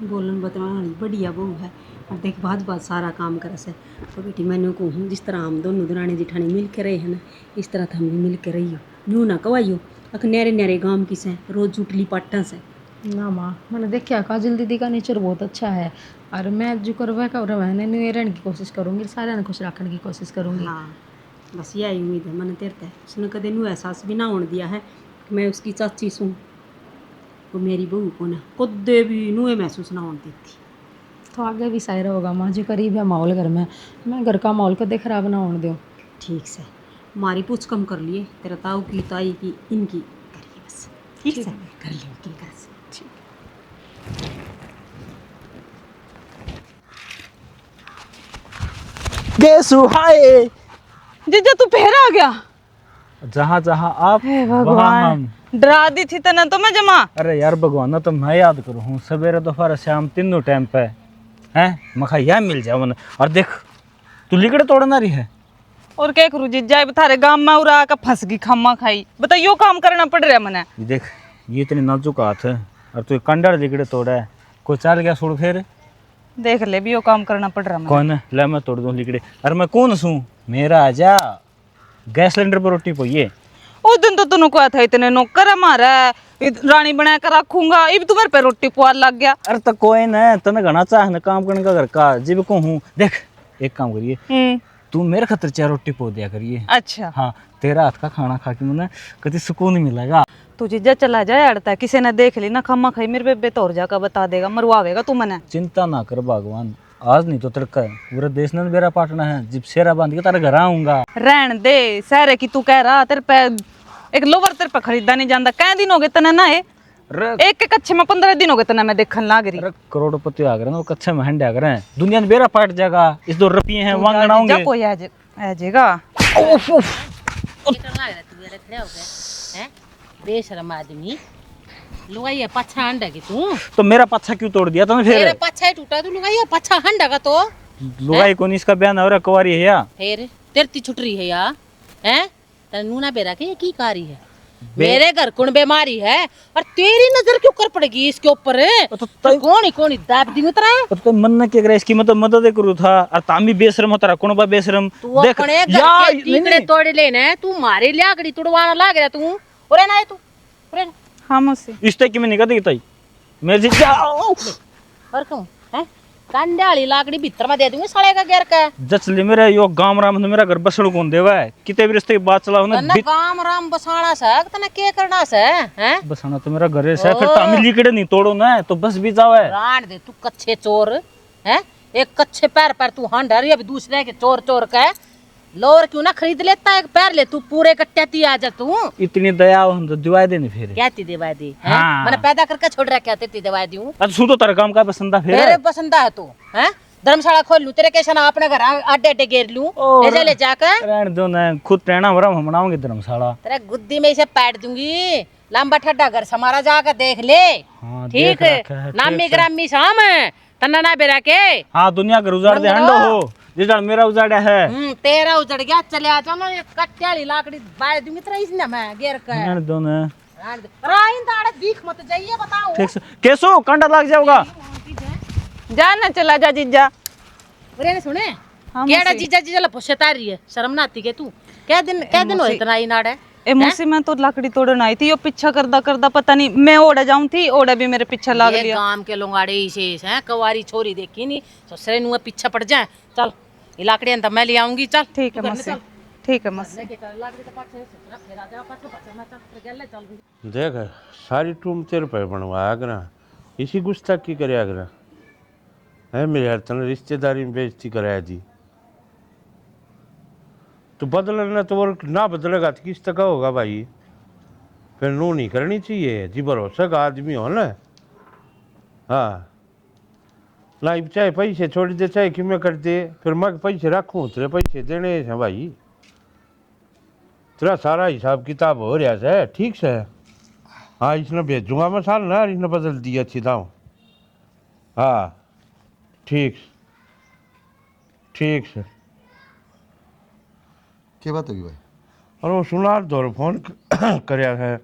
बोलन बतलाने बढ़िया बहू है और देख बात सारा काम करे से, तो बेटी मैंने कहूँ जिस तरह हम दोनों दरानी जिठानी मिल के रहे हैं ना, इस तरह तो हम भी मिल के रहियो, यूँ ना कवाइयो अख न्यारे न्यारे गाँव की से रोज जुटली पाटन से। ना माँ मैंने देखा काजल दीदी का नेचर बहुत अच्छा है और मैं जो करवा का रहने नहीं रहने की कोशिश करूँगी, सारे ने खुश रखने की कोशिश करूँगी। हाँ बस यही उम्मीद है मैंने तेरे से। उसने कदे नू एहसास भी ना होने दिया है कि मैं उसकी चाची सूँ, वो मेरी बहू को ना कदे भी नूए महसूस ना होने देती। तो आगे भी शायरा होगा माँ जो करीब है माहौल घर में, मैं घर का माहौल कदे खराब ना होने दूँ। ठीक से हमारी पूछ कम कर लिए, तेरा ताऊ की ताई की इनकी करिए बस, ठीक से कर लिए उनकी कर से। गेसु हाय जीजा तू फिर आ गया? जहाँ जहाँ आप हे वहाँ भगवान, हम। डरा दी थी तना तो मैं जमा। अरे यार भगवान ना तो मैं याद करूँ हूँ, सवेरे दोपहर शाम तीनों टाइम पे हैं मखा यह मिल जाए मन। और देख तू लिकड़े तोड़ना रही है और क्या करूँ जीजा, अब थारे गांव में उरा का फंस गई खम्मा खाई, बता यो काम करना पड़ रहा मने। ये देख ये इतनी नाजुक हाथ है और तू कंडर लिकड़े तोड़ा है, कोई चल गया सुड़ फिर देख ले भी यो काम करना पड़ रहा मने। कौन है ले मैं तोड़ दूँ लिकड़े। अरे मैं कौन सूँ, मेरा आजा गैस सिलेंडर पर रोटी पोइए। उस दिन तो तूने कहा था इतने नौकर है मारा रानी बना कर रखूंगा, अब तुम्हारे पे रोटी पुआर लग गया। अरे तो कोई ना तने घना चाह न काम करने का घर का जीव को हूँ। देख एक काम करिए, तू मेरे खातिर चार रोटी पो दिया करिए। अच्छा हाँ तेरा हाथ का खाना खा के मुझे कभी सुकून मिलेगा। तू जीजा चला जाए अड़ता है, किसी ने देख ली ना खम्मा खाई मेरे बेबे तोड़ जाकर बता देगा, मरवावेगा तू मने। चिंता ना कर भगवान, आज नहीं तो तड़का पूरा देश ने मेरा पाटना है, जिब शेरा बांध के तारे घर आऊंगा। रहन दे सहरे की, तू कह रहा तेरे पे एक लोवर तेरे पे खरीदा नहीं जाता, कै दिन हो गए तना ना एक एक कच्चे में 15 दिन हो गए तना मैं देखन लाग रही। अरे करोड़पति आ गए ना वो कच्चे में हंडे आ गए, दुनिया में बेरा पाट जाएगा। इस 2 रुपये हैं वहां गणाऊंगे कोई आ जाएगा। बेशरम आदमी लुगाई पाछा हंडा की तू, तो मेरा पच्छा क्यों तोड़ दिया तुमने तेरा फिर? पाछा ही टूटा, तू लुगाई पाछा हंडा का तो लुगाई कौन इसका बयान हो रहा कुंवारी है या फिर तेरती छुट रही है या हैं नूना बेरा के ये की कारी है, मेरे घर कौन बीमारी है और तेरी नजर क्यों कर पड़ेगी इसके ऊपर? तो कौन ही दाब दी मित्रा तो मन न के इसकी मतलब मदद करू था और तामी बेशरम होता रहा कौन बा बेशरम। तू अपने घर के टीकड़े तोड़ लेना, तू मारे लाकड़ी तुड़वाना लाग रहा तू ओरे ना है तू ओरे हाँ मौसी इस की मैं निकल देगी ताई मेरे जी और कहूं हैं कंडाली लाकड़ी भीतर में दे दूंगी साले का घेर का। जचली मेरा यो गांव राम ने मेरा घर बसड़ कौन देवा है, किते भी रिश्ते की बात चलाओ ना तने काम राम बसाना से तने के करना से हैं? बसाना तो मेरा घर है, फिर तामी लिकड़े नहीं तोड़ो ना तो बस भी जाओ है। रान दे तू कच्चे चोर हैं, एक कच्चे पैर पर तू हंडा रही, अभी दूसरे के चोर चोर का लोर क्यों ना खरीद लेता है, एक पैर ले तू पूरे कट्टे आ जा तू। इतनी दया हम तो दिवाई देनी फिर क्या ती दिवा दी हैं? हाँ। मैंने पैदा करके छोड़ रहा, क्या ती दिवा दूं? अब सू तो तेरा काम का पसंद फिर तेरे पसंद है तू हैं? धर्मशाला खोल लूं तेरे कैसा ना अपने घर आडे आडे घेर लूं ले जाकर रहने दो ना, खुद रहना वरा हम बनाऊंगे धर्मशाला। तेरे गुद्दी में इसे पैट दूंगी, लंबा ठड्डा घर समारा जाकर देख ले। हाँ, ठीक देख रखा है, नामी ठीक से। ग्रामी शाम तना ना बेरा के हाँ दुनिया का उजाड़ दे हंडो हो जिस मेरा उजाड़ा है। तेरा उजड़ गया चले आ जाओ ना, ये कट्टे वाली लाकड़ी बाय दूंगी तेरा इसने मैं घेर कर। रहने दो ना, दिख मत जाइए बताओ। ठीक से केसो कांटा लग जाओगा। जा ना चला जा जीजा। अरे ने सुने हाँ, केड़ा मौसी। जीजा जीजा लपोसे तार रही है, शर्म ना आती के तू? क्या दिन हो इतना ही नाड़ है? ए मौसी मैं तो लकड़ी तोड़न आई थी, यो पीछा करदा करदा पता नहीं मैं ओड़ा जाऊं थी, ओड़ा भी मेरे पीछे लग ये लिया। गांव के लोंगाड़े शेष हैं, कवारी छोरी देखी नहीं ससुरे नुआ पीछे पड़ जाए। चल ये लाकड़ियां तो मैं ले आऊंगी। चल ठीक है मौसी, ठीक है मौसी। देख सारी टूम तेरे पे बनवाया करा, इसी गुस्ताखी कराया करा है मेरे यार। तने रिश्तेदारी में बेइज्जती कराया दी तो बदलना तो, और ना बदलेगा तो किस तक होगा भाई? फिर नू नहीं करनी चाहिए जी, भरोसा का आदमी हो ना। हाँ लाइफ चाहे पैसे छोड़ दे चाहे कि मैं कर दे, फिर मैं पैसे रखूँ तेरे पैसे देने हैं भाई। तेरा सारा हिसाब किताब हो रहा है ठीक से। हाँ इसने भेजूंगा मैं साल ना, इसने बदल दिया अच्छी दाम। हाँ ठीक ठीक से। क्या बात होगी भाई? और वो सुनार दौर फोन कराया है,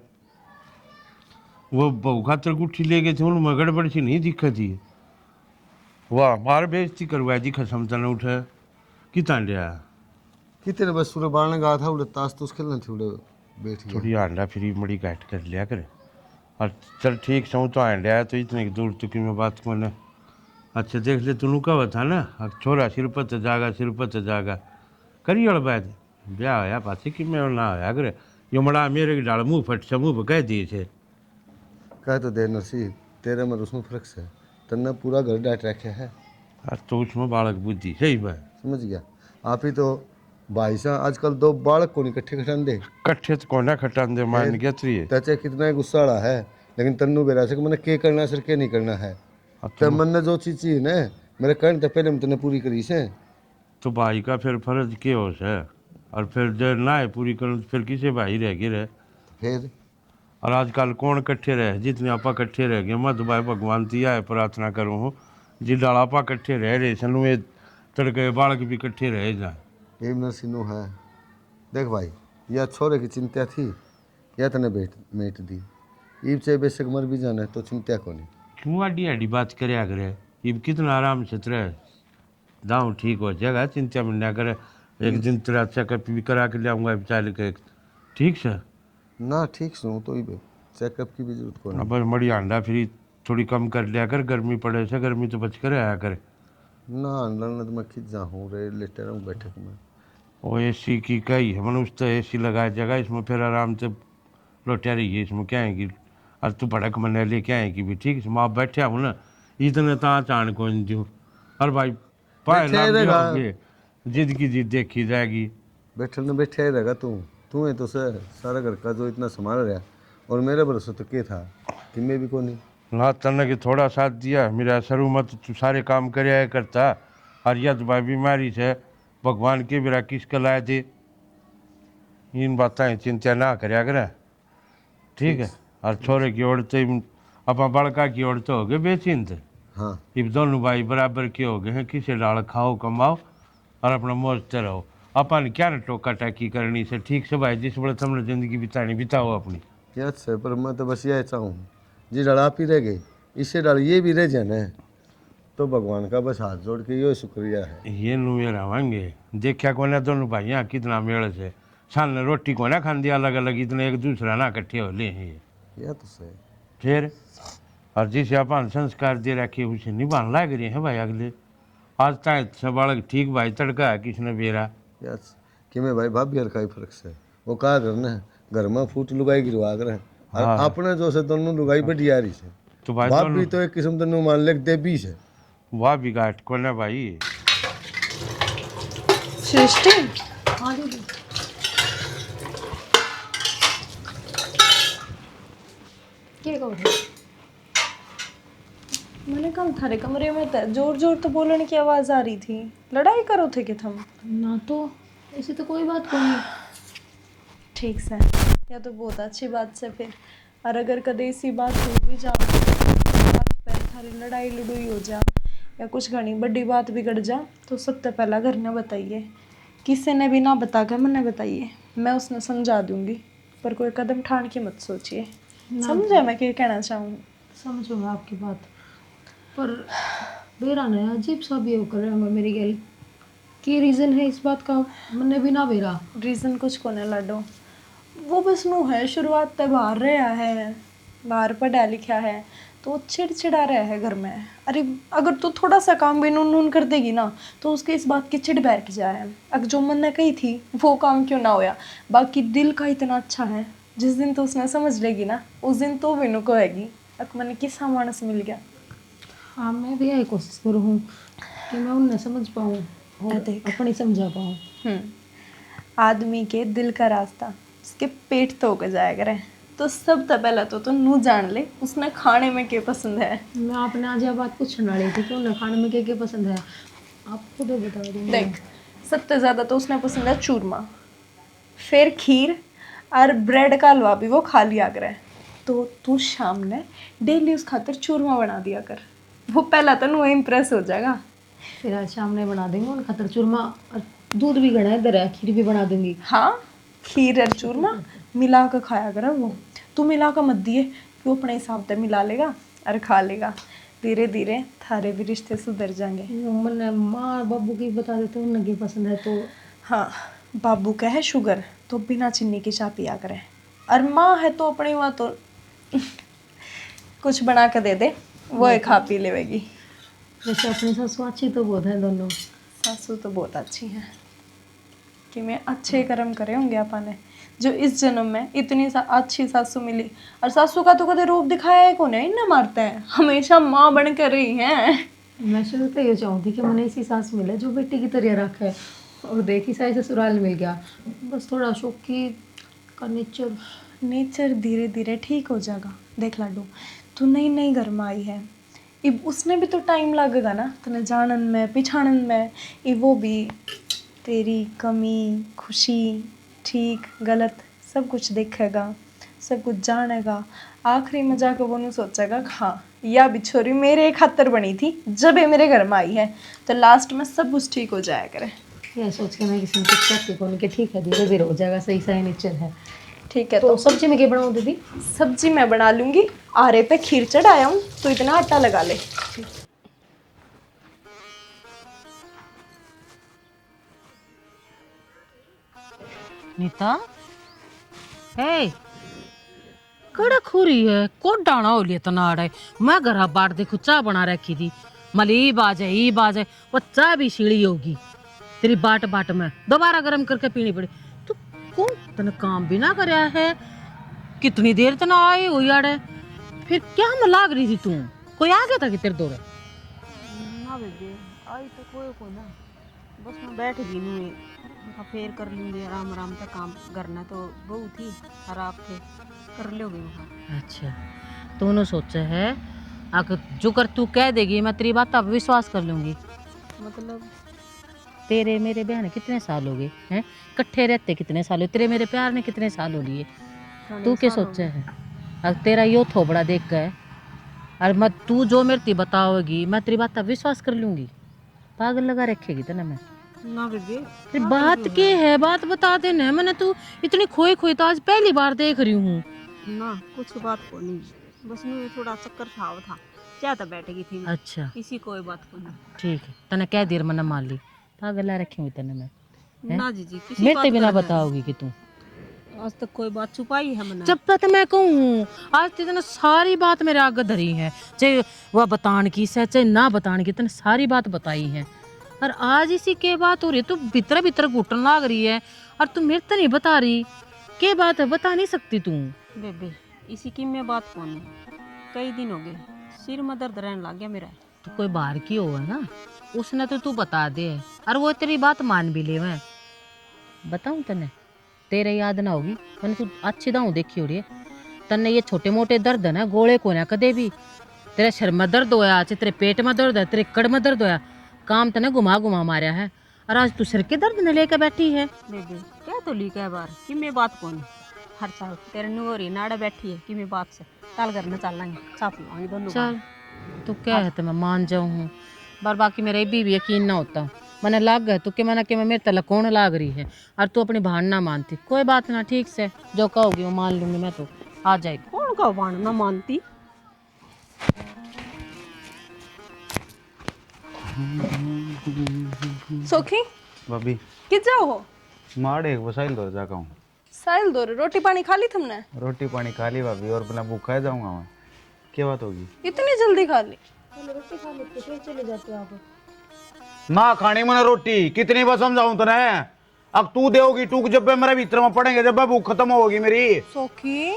वो बहू खातर गुट्ठी ले गए थे, उनमें गड़बड़ सी नहीं दिक्कत थी। वाह मार बेइज्जती करवाया जी, खसम तने उठे कितना लिया। कितने बस सुबह बाढ़ गया था, उड़े ताश तूस खेलना थी, उड़े बैठ गया। थोड़ी आंडा फ्री मड़ी काट कर लिया करे। और चल ठीक से तो आंडा है तो इतने दूर तक में बात को न। अच्छा देख ले तू कहा था ना, अब छोरा सिर पर जागा करी वाल बात ब्याह होया पासे कि मैं ना होया करे। यो मड़ा मेरे की डाल मुँह फट से मुँह पर कह दिए थे। कह तो दे नरसी, तेरे में उसमें फर्क है। तन्ने पूरा घर डाट रखे है। तो उसमें बालक बुद्धि सही बात समझ गया आप ही तो भाई साहब। आजकल दो बालक को नहीं इकट्ठे खटान दे, कट्ठे तो कोना खटान दे मान गया त्रिये। चाचे कितना ही गुस्सा आ है, लेकिन तन्नू बेरा से मैंने के करना सर के नहीं करना है। तो मन ने जो चीज चाहिए ना मेरे कहने तो पहले मैं तने पूरी करी से। तो भाई का फिर फर्ज के हो से, और फिर जब ना है पूरी करूँ तो फिर किसे भाई रह गए रहे। फिर और आजकल कौन इकट्ठे रहे, जितने आपा इकट्ठे रह गए। मत भाई भगवान तिया है प्रार्थना करूँ हूँ जी डाल आपा इकट्ठे रह रहे सनु ये तड़के बालक भी इकट्ठे रह जाए। ये नरसिनो है। देख भाई या छोरे की चिंता थी या तने मेट दी। ईब से बेशक मर भी जाना तो चिंता को नहीं। क्यों आडी आडी बात करे करे, ये कितना आराम से तरह दाऊ ठीक हो जाएगा, चिंता में ना करे। एक दिन तेरा चेकअप भी करा के ले आऊँगा बेचारे के ठीक से। ना ठीक सुनो तो ही चेकअप की भी जरूरत को नहीं। बस मड़ी अंडा फ्री थोड़ी कम कर लिया कर, गर्मी पड़े से गर्मी तो बच कर आया करे। ना अंदर तो मैं खिंच जाऊँ रे लेटे रहूँ बैठक में। वो एसी की कही है मनुष्य तो एसी लगाया जगह, इसमें फिर आराम से लोटिया रही है। इसमें क्या है कि और तू भड़क मन ले क्या है कि भी ठीक है माँ बैठा हूँ ना इतने ता चाण को नहीं दू। और भाई पाए जिद की जिद देखी जाएगी। बैठल न बैठे रहेगा तू है तो सर सारा घर का जो इतना संभाल रहा। और मेरे भरोसे तो क्या था कि मैं भी को नहीं ना तने कि थोड़ा साथ दिया मेरा सरू मत तू सारे काम कराया करता। और यद भाई बीमारी से भगवान के बिरा किसका लाए थे, इन बातें चिंता ना कराया करे ठीक है। और छोरे की ओर तो अपना बड़का की ओर तो हो गए बेचिंत। हाँ ये दोनों भाई बराबर के हो गए हैं, किसे डाल खाओ कमाओ और अपना मौजते रहो। अपन क्या न टोका टाकी करनी से ठीक से भाई, जिस बड़े तुमने जिंदगी बितानी बिताओ अपनी। याद से पर मैं तो बस यही चाहूँ जी डाल आप ही रह गए इससे डाल ये भी रह जाना तो भगवान का बस हाथ जोड़ के यो शुक्रिया है। ये नुए रहेंगे देखा को ना दोनों भाई यहाँ कितना मेल से सामने रोटी को ना खान दिया अलग अलग, इतने एक दूसरा ना इकट्ठे हो ले हैं यह तो सही। फिर और जिसे अपन संस्कार दे रखे उसे निभान लाग रहे हैं भाई अगले। आज तक सब बालक ठीक भाई तड़का है किसने बेरा याद कि मैं भाई भाभी हर का ही फर्क से वो कहा करना घर में फूट लुगाई गिरवा कर और हाँ। अपने जो से दोनों लुगाई बढ़िया रही से तो भाई बाप दोनों भी तो एक किस्म तो मान ले दे भी है। वाह बिगाट को ना भाई। सृष्टि हाँ दीदी क्या कहो मैंने कहा थारे कमरे में जोर जोर तो बोलने की आवाज आ रही थी, लड़ाई करो थे कि तुम? ना तो ऐसी तो कोई बात नहीं। ठीक से या तो बहुत अच्छी बात से फिर। और अगर कदे ऐसी बात हो भी जाओ बात पे थारी लड़ाई लड़ुई हो जा या कुछ घनी बड़ी बात बिगड़ जा तो सबसे पहला घर ने बताइए, किसी ने भी ना बता कर मैंने बताइए, मैं उसने समझा दूंगी। पर कोई कदम ठान के मत सोचिए। समझे मैं क्या कहना चाहूँ? समझो मैं आपकी बात, पर बेरा ने अजीब सा बिहेव कर रहा है मेरी गैल। की रीज़न है इस बात का, मैंने भी ना बेरा। रीज़न कुछ को नहीं लाडो, वो बस नो है शुरुआत तक बाहर रहा है, बाहर पढ़ा लिखा है तो चिड़चिड़ा रहा है घर में। अरे अगर तू थोड़ा सा काम भी नून नून कर देगी ना तो उसके इस बात की चिड़ बैठ जाए। अगर जो मन ने कही थी वो काम क्यों ना होया। बाकी दिल का इतना अच्छा है, जिस दिन तो उसने समझ लेगी ना उस दिन तो भी नु कहेगी अक मैंने किसा मानस मिल गया। हाँ मैं भी यही कोशिश करूँ कि मैं उन्हें समझ पाऊँ और अपनी समझा पाऊँ। आदमी के दिल का रास्ता उसके पेट तो होकर जाया करे। तो सब तो पहला तो नू जान ले उसने खाने में क्या पसंद है। मैं आपने आज यह बात पूछने वाली थी कि उन्हें खाने में क्या पसंद है, आप खुद बता दूँगी। देख सबसे ज़्यादा तो उसने पसंद है चूरमा, फिर खीर और ब्रेड का हलवा भी वो खा लिया करे। तो तू शाम ने डेली उस खातर चूरमा बना दिया कर, वो पहला तो वो इम्प्रेस हो जाएगा। फिर आज शाम में बना देंगे उन खातर चूरमा, और दूध भी गड़ा इधर है, खीर भी बना दूंगी। हाँ खीर और चूरमा मिला कर खाया कर। वो तू मिला कर मत दिए, वो अपने हिसाब से मिला लेगा और खा लेगा। धीरे धीरे थारे भी रिश्ते सुधर जाएंगे। मैंने माँ बाबू की बता देते उन्हें क्या पसंद है तो। हाँ बाबू का है शुगर तो बिना चीनी की चाय पिया करे, और माँ है तो अपनी माँ तो कुछ बना कर दे दे वो ही खा पी लेगी। वैसे अपनी सासू अच्छी तो बहुत है दोनों। सासू तो बहुत अच्छी है कि मैं अच्छे कर्म करे होंगे अपन ने जो इस जन्म में इतनी अच्छी सासू मिली। और सासू का तो कभी रूप दिखाया है कौन है, इन्हें मारते हैं, हमेशा माँ बन कर रही हैं। मैं शुरू तो ये चाहूँगी कि मैंने ऐसी सास मिले जो बेटी की तरह रखे, और देखी साई ससुराल मिल गया, बस थोड़ा शौकी का नेचर धीरे धीरे ठीक हो जाएगा। देख लाडू तू नई नई घर में आई है, इब उसने भी तो टाइम लगेगा ना तने जानन में पिछाड़न में। इब वो भी तेरी कमी खुशी ठीक गलत सब कुछ देखेगा, सब कुछ जानेगा। आखिरी में जाकर वो नहीं सोचेगा हाँ या बिछोरी मेरे खातर बनी थी जब ये मेरे घर में आई है। तो लास्ट में सब कुछ ठीक हो जाया करे। ये सोच के मैं किसी ने कुछ करती कौन के ठीक है धीरे धीरे हो जाएगा, सही सही नेचर है। ठीक है तो सब्जी में क्या बनाऊँ दीदी? सब्जी मैं बना लूँगी, आरे पे खीर चढ़ाया हूँ तो इतना आटा लगा ले। नीता हे कड़ा खुरी है को डाना हो लिया तना है। मैं घर बार देखो चाय बना रखी थी, मली ई बाज है वो चाय भी सीढ़ी होगी तेरी बाट बाट में दोबारा गर्म करके पीनी पड़ी। तू कौन तने काम भी ना करया है, कितनी देर तना आई हुई आड़े, फिर क्या मैं लाग रही थी तू, कोई आ गया था कि तेरे दौरे? ना बेबे आई तो कोई ना, बस मैं बैठ गई नहीं फेर कर लूँगी आराम आराम से काम करना तो बहू थी और आप थे कर लोगे वहाँ। अच्छा तो उन्होंने सोचा है अगर जो कर तू कह देगी मैं तेरी बात अब विश्वास कर लूँगी। मतलब तेरे मेरे बहन कितने साल हो गए हैं, इकट्ठे रहते कितने साल हो, तेरे मेरे प्यार में कितने साल हो लिए, तू क्या सोचा है? अब तेरा यो थोबड़ा देख गए और मैं तू जो मेरे ती बताओगी मैं तेरी बात अब विश्वास कर लूँगी? पागल लगा रखेगी तना मैं ना बेबे फिर बात क्या है, बात बता देना। मैंने तू इतनी खोई खोई तो आज पहली बार देख रही हूँ ना कुछ बात को नहीं, बस मुझे थोड़ा चक्कर था ज्यादा बैठेगी थी। अच्छा किसी कोई बात को नहीं। ठीक है तने कह देर मैंने मान ली, पागल ला रखी हुई तने मैं ना जी किसी मेरे बात ते बिना को नहीं। बताओगी कि तू आज तक कोई बात छुपाई है मैंने? जब तक मैं कहूँ आज तेने सारी बात मेरे आगे धरी है, चाहे वह बतान की से चाहे ना बतान की, तेने सारी बात बताई है। और आज इसी के बात हो रही है, तू भीतर भीतर घुटन लाग रही है और तू मेरे तो नहीं बता रही के बात है, बता नहीं सकती तू। बेबे इसी की मैं बात कौन है, कई दिन हो गए सिर में दर्द रहने लग गया मेरा। तो कोई बाहर की हो है ना, उसने तो तू बता दे और वो तेरी बात मान भी ले। मैं बताऊं तने तेरे याद ना होगी, मैंने तू अच्छी दाऊ देखी हो रही है तन्ने ये छोटे मोटे दर्द है ना गोले को ना कदे भी, तेरे सिर में दर्द होया तेरे पेट में दर्द है तेरे कड़ में दर्द होया, काम तने घुमा घुमा मारा है और आज तू सिर के दर्द ने लेकर बैठी है। बेबे क्या तो ली कई बार कि मैं बात कौन है, हर साल तेरे नुरी नाड़ा बैठी है कि मैं बात से ताल घर में चलेंगे चाप लुआंगे दोनों। चल तू क्या है तो मैं मान जाऊँ बार, बाकी मेरा भी यकीन ना होता मैंने लाग गए तो कि मैंने कि मैं मेरे तलक कौन लाग रही है और तू अपनी बहन ना मानती। कोई बात ना ठीक से जो कहोगी वो मान लूंगी मैं, तो आ जाएगी। कौन क्यों का वाण ना मानती। सोखी भाभी कि जाओ हो माड़े एक वसाइल दौर जाका हूँ। साहिल दो रोटी पानी खा ली तुमने? रोटी पानी खा ली भाभी और बिना भूखा ही जाऊंगा मैं। क्या बात होगी? इतनी जल्दी खा ली? रोटी खा लेते फिर चले जाते आप। ना खानी मैंने रोटी कितनी बार समझाऊं तने। अब तू देगी टूक जब मेरे भीतर में पड़ेंगे जब भूख खत्म होगी मेरी। सोखी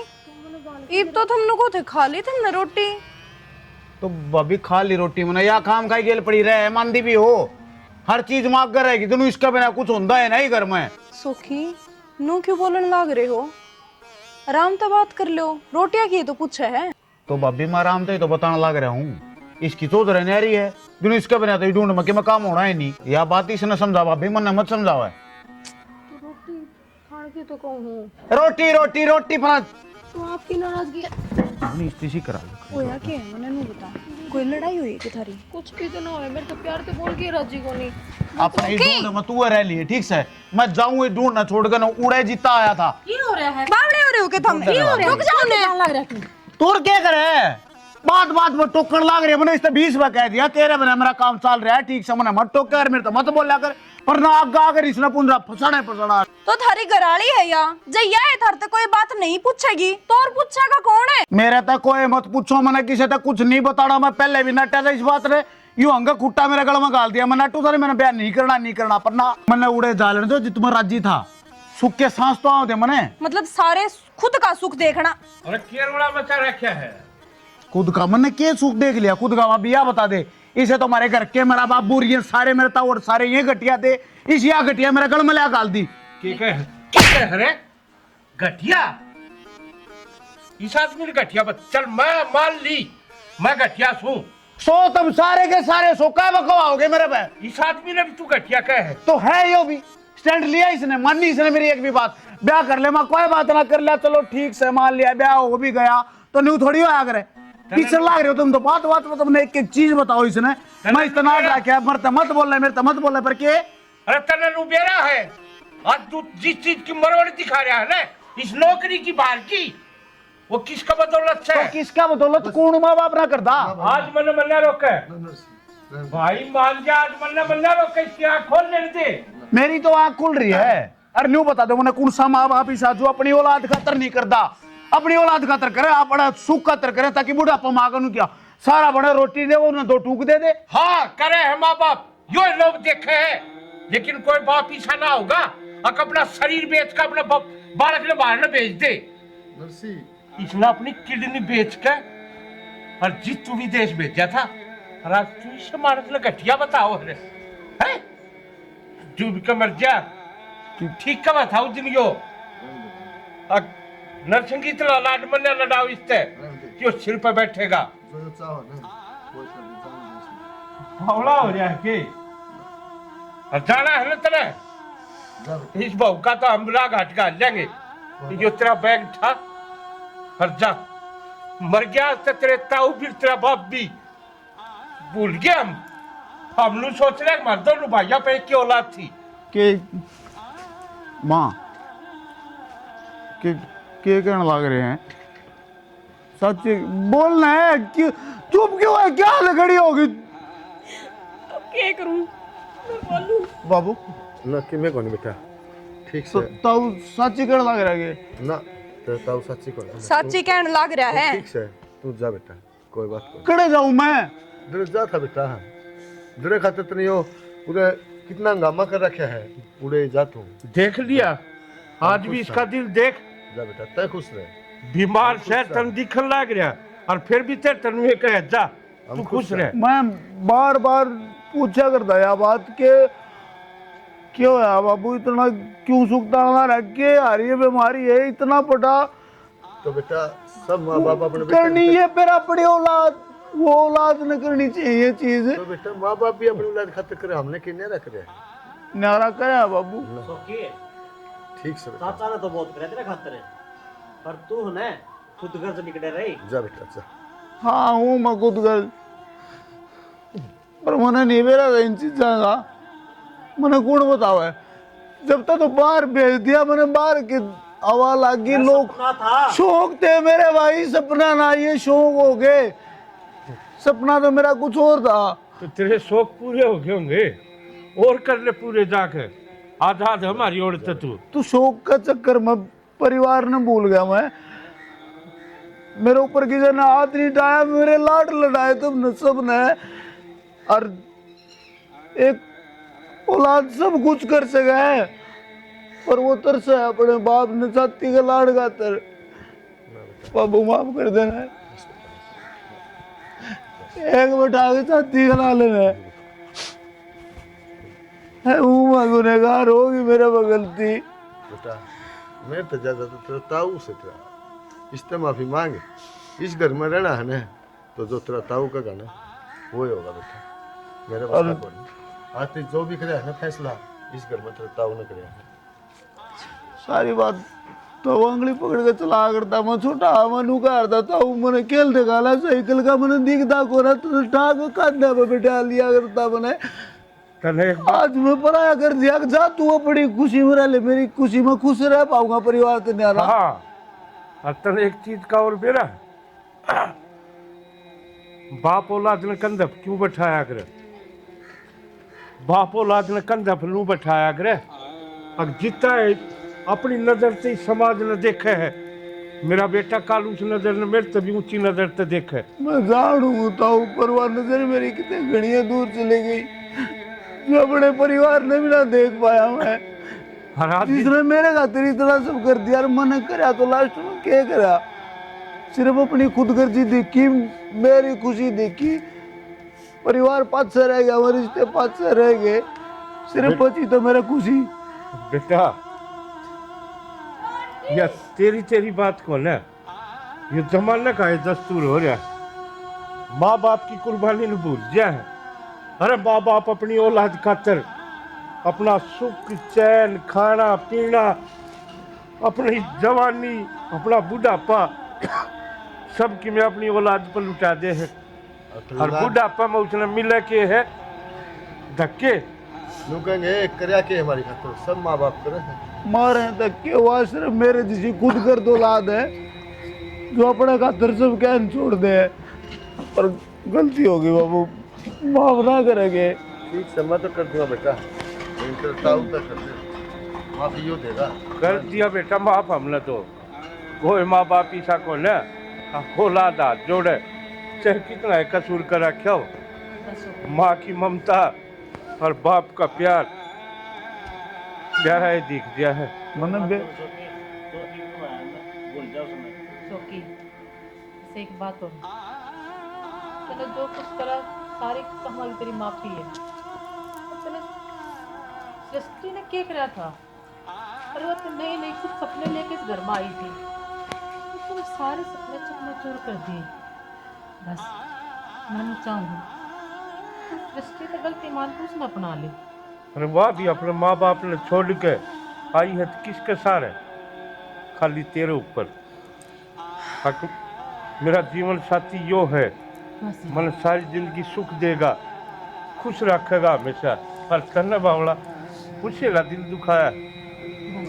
इब तो तुम को थे खा ली तुमने रोटी। तो भाभी खा ली रोटी मैंने या खाम खाई गेल पड़ी रहे मानदी भी हो। हर चीज मांग कर रहेगी तेन इसका बिना कुछ होता है नहीं घर में। सोखी नू क्यों बोलने लग रहे हो? आराम तो बात कर लो, रोटियां की तो पूछा है। तो भाभी मैं आराम से तो बताने लग रहा हूँ। इसकी सोच रहने आ रही है दिन इसका बिना तो ढूंढ में काम होना है नहीं। यह बात इसने समझा भाभी मन मत समझावा। रोटी खाने की तो कहूँ। रोटी रोटी रोटी पर तो आपकी नाराजगी इसी करा होया क्या है मैंने बता। कोई लड़ाई हुई कि थारी? कुछ भी तो ना हो, मेरे तो प्यार तो बोल के राजी को नहीं। अपने ही ढूंढ में तू रह लिए ठीक से। मैं जाऊं ये ढूंढना छोड़ कर ना उड़े जीता आया था। ये हो रहा है बावड़े हो रहे हो के तुम? ये हो रहा है। रुक जाओ ने। लग रहा है तोर क्या करे बात बात में टोकन लाग रही है। मैंने इसने 20 बार कह दिया तेरे बिना मेरा काम चल रहा है ठीक से। मैंने मत टोक कर मेरे तो मत बोला कर पर ना आगा अगर इसने पुंजरा फसड़ा फसड़ा। तो थारी गराली है या जैया है थार तो कोई बात नहीं पूछेगी तो और पूछेगा कौन है? मेरे तक कोई मत पूछो मैंने किसी तक कुछ नहीं बताना। मैं पहले भी नटा था इस बात रे यूं अंग खुट्टा मेरे गल में गाल दिया। मैं नटू था मैंने बयान नहीं करना पर ना मैंने उड़े जालन दो जितना राजी था सुख के सांस तो आओ दे मैंने। मतलब सारे खुद का सुख देखना। अरे केरला बचा रखा है खुद का मैंने क्या सुख देख लिया खुद का। अभी या बता दे इसे तो हमारे घर के मेरा बाबू ये सारे मेरे ताऊ और सारे ये घटिया थे। इस या घटिया मेरे गल में ले गाल दी। क्या कह रहे घटिया? इस आदमी ने घटिया चल मैं मान ली मैं घटिया हूँ। सो तुम सारे के सारे सो क्या बकवाओगे मेरे पे? इस आदमी ने भी तू घटिया कह है तो है यो भी स्टैंड लिया इसने मानी इसने मेरी एक भी बात। ब्याह कर ले मैं कोई बात ना कर लिया चलो ठीक से मान लिया ब्याह हो भी गया तो न्यू थोड़ी हो आगे पीछे लाग रहे हो तुम तो बात बात में तुमने एक एक चीज बताओ इसने। मैं इतना रखा मरते मत बोल रहे मेरे तो मत बोल रहे पर के। अरे तेरा लुबेरा है आज तू जिस चीज की मरवड़ दिखा रहा है ना इस नौकरी की बाहर की वो किसका बदौलत तो है? किसका बदौलत कौन माँ बाप ना करता। आज मन मन्ना रोके भाई मान जा आज मन्ना रोके इसकी आँख खोल लेने दे। मेरी तो आँख खुल रही है। अरे न्यू बता दो मैंने कौन सा माँ बाप ही जो अपनी औलाद खातर नहीं करता। अपनी औलाद खातर करे अपना सुख खातर करे ताकि बुढ़ापा मांगो नु क्या सारा बड़ा रोटी दे वो ना दो टूक दे दे। हाँ करे है माँ बाप यो लोग देखे हैं लेकिन कोई बाप ऐसा ना होगा अक अपना शरीर बेच कर अपने बालक ने बाहर न बेच दे। इसने अपनी किडनी बेच कर और जिस तू विदेश भेजा था और आज तू इसे मारत ने घटिया बताओ है डूब के मर जा तू ठीक का बताओ दिन यो नरसिंह इतना लाड मन्ना लड़ाओ इससे जो सिर पर बैठेगा भावला हो रहा है कि और जाना है ना तेरे इस बहू का तो हम राग हट का लेंगे जो तेरा बैग था और जा मर गया तो तेरे ताऊ भी तेरा बाप भी भूल गए हम लोग सोच रहे मर दो भाइया पे की औलाद थी के माँ के कहने लग रहे हैं सच बोलना है क्यों चुप क्यों है क्या लगड़ी होगी। तो क्या करूं मैं बोलूं बाबू ना कि मैं कौन बेटा ठीक तो से ताऊ सच ही कहने लग रहा है ना तो ताऊ सच्ची कौन सच्ची कहने लग रहा है। ठीक से तू जा बेटा कोई बात नहीं। कड़े जाऊं मैं दरे जा था बेटा दरे खाते तो नहीं हो पूरे कितना हंगामा कर रखा है पूरे जा तू देख लिया आज भी इसका दिल देख जा बेटा तय खुश रहे बीमार से तन दिखन लग रहा और फिर भी तेरे तन में कहे जा तू खुश रह। मैं बार बार पूछा करता है बात के क्यों है बाबू इतना क्यों सुखता रहा के आ रही है बीमारी है इतना बड़ा तो बेटा सब माँ बाप अपने करनी है फिर अपनी औलाद वो औलाद न करनी चाहिए चीज तो बेटा माँ बाप भी अपनी औलाद खातिर करे हमने किन्ने रख रहे नारा करे बाबू ठीक से बेटा चाचा ने तो बहुत करे तेरे खातिर पर तू ने खुद घर से निकले रही जा बेटा जा हाँ हूँ मैं खुद गल पर मैंने नहीं बेरा था इन चीजा का मैंने कौन बतावा है जब तक तो बाहर भेज दिया मैंने बाहर के हवा लगी लोग शौक थे मेरे भाई, सपना ना ये शौक हो गए। सपना तो मेरा कुछ और था। तो तेरे शौक पूरे हो गए होंगे, और कर ले पूरे जाके। आजाद हमारी ओर से तू शौक का चक्कर में परिवार ने भूल गया। मैं मेरे ऊपर किसी ने हाथ नहीं उठाया, मेरे लाड लड़ाए तुमने सब ने। और एक औलाद सब कुछ कर सके है, पर वो तरस है अपने बाप ने छाती का लाड खातर। बाबू माफ कर देना, एक बैठा के छाती का ला लेना है। मैं गुनहगार होगी, मेरे में गलती। बेटा मैं तो ज्यादा तो तेरा ताऊ से तेरा इससे माफी मांगे। इस घर में रहना है ना, तो जो तेरा ताऊ का गाना वो ही होगा बेटा, मेरे बस का कोई नहीं। आज तक जो भी करे है ना फैसला, इस घर में तेरा ताऊ ने करे है। सारी बात तो अंगली पकड़ के चला करता। मैं छोटा मनु का हरता था, मैंने खेल दिखाला साइकिल का, मैंने दिखता को ना तो ठाक कांधे पे बिठा लिया करता। मैंने आज मैं पराया कर दिया, जा तू अपनी खुशी में रह ले, मेरी खुशी में खुश रह पाऊंगा, परिवार ते न्यारा। हाँ तन एक चीज का और बेरा, बाप औलाद ने कंधे पे क्यों बैठाया करे? बाप औलाद ने कंधे पे लू बैठाया करे। अब जितना है अपनी नजर से ही समाज ने देखे है। मेरा बेटा काल उस नजर ने मेरे तभी ऊंची नजर से देखे। मैं जानू था ऊपर वाला नजर मेरी कितने घड़ियां दूर चली गई, जो अपने परिवार ने भी ना देख पाया। मैं जिसने मेरे खातिर इतना सब कर दिया, और मैंने करा तो लास्ट में क्या करा? सिर्फ अपनी खुदगर्जी देखी, मेरी खुशी देखी। परिवार पाछे रह गया, मेरे रिश्ते पाछे रह गए, सिर्फ बची तो मेरा खुशी। बेटा या तेरी बात को ना, ये जमाने का ये दस्तूर हो रहा है। माँ बाप की कुर्बानी न भूल जा है। अरे माँ बाप अपनी औलाद खातर अपना सुख चैन खाना पीना, अपनी जवानी, अपना बुढ़ापा सब की मैं अपनी औलाद पर लुटा दे है। और बुढ़ापा में उसने मिले के है धक्के। लोग कहेंगे करया के हमारी खातिर, सब माँ बाप करे हैं। मारे धक्के हुआ सिर्फ मेरे जैसी खुद कर दो औलाद है, जो अपने खातिर सब कहन छोड़ दे। पर गलती होगी बाबू, माफ ना करेंगे। ठीक समय तो कर दूंगा बेटा, लेकिन ताऊ तक कर दे, माफी यो देगा। कर दिया बेटा माफ हमने तो। कोई माँ बाप ऐसा को ना औलाद हाथ जोड़े, चाहे कितना है कसूर करा क्या हो। माँ की ममता और बाप का प्यार है दिख दिया है। चौकी से एक बात और, चलो जो कुछ करा सारी हमारी तेरी माफी है। चलो सृष्टि ने क्या करा था, अरे वो तो नई नई कुछ सपने लेके इस घर में आई थी, तुम सारे सपने चकनाचूर कर दिए। बस मैं चाहूँ सृष्टि तो गलती मान तू उसने अपना ले। अरे वाह भी अपने माँ बाप ने छोड़ के आई है तो किसके सारे, खाली तेरे ऊपर। मेरा जीवन साथी यो है, मन सारी जिंदगी सुख देगा, खुश रखेगा हमेशा। पर करने बावला पूछेगा दिल दुखाया,